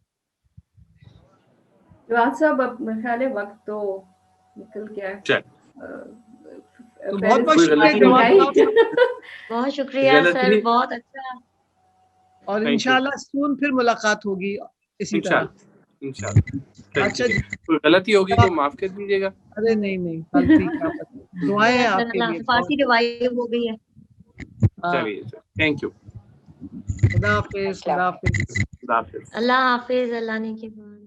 جواد صاحب اب میرے خیال ہے وقت تو نکل گیا ہے. تو بہت بہت شکریہ جواد صاحب. بہت شکریہ سر, بہت اچھا. اور انشاءاللہ سون پھر ملاقات ہوگی اسی طرح. انشاءاللہ. اچھا جی, کوئی غلطی ہوگی تو معاف کر دیجیے گا. ارے نہیں غلطی کیا, دعائیں ہیں آپ کے لیے. فارسی روایت ہو گئی ہے. چلیے تھینک یو. خدا حافظ. خدا حافظ. خدا حافظ. اللہ حافظ. اللہ نے کے بعد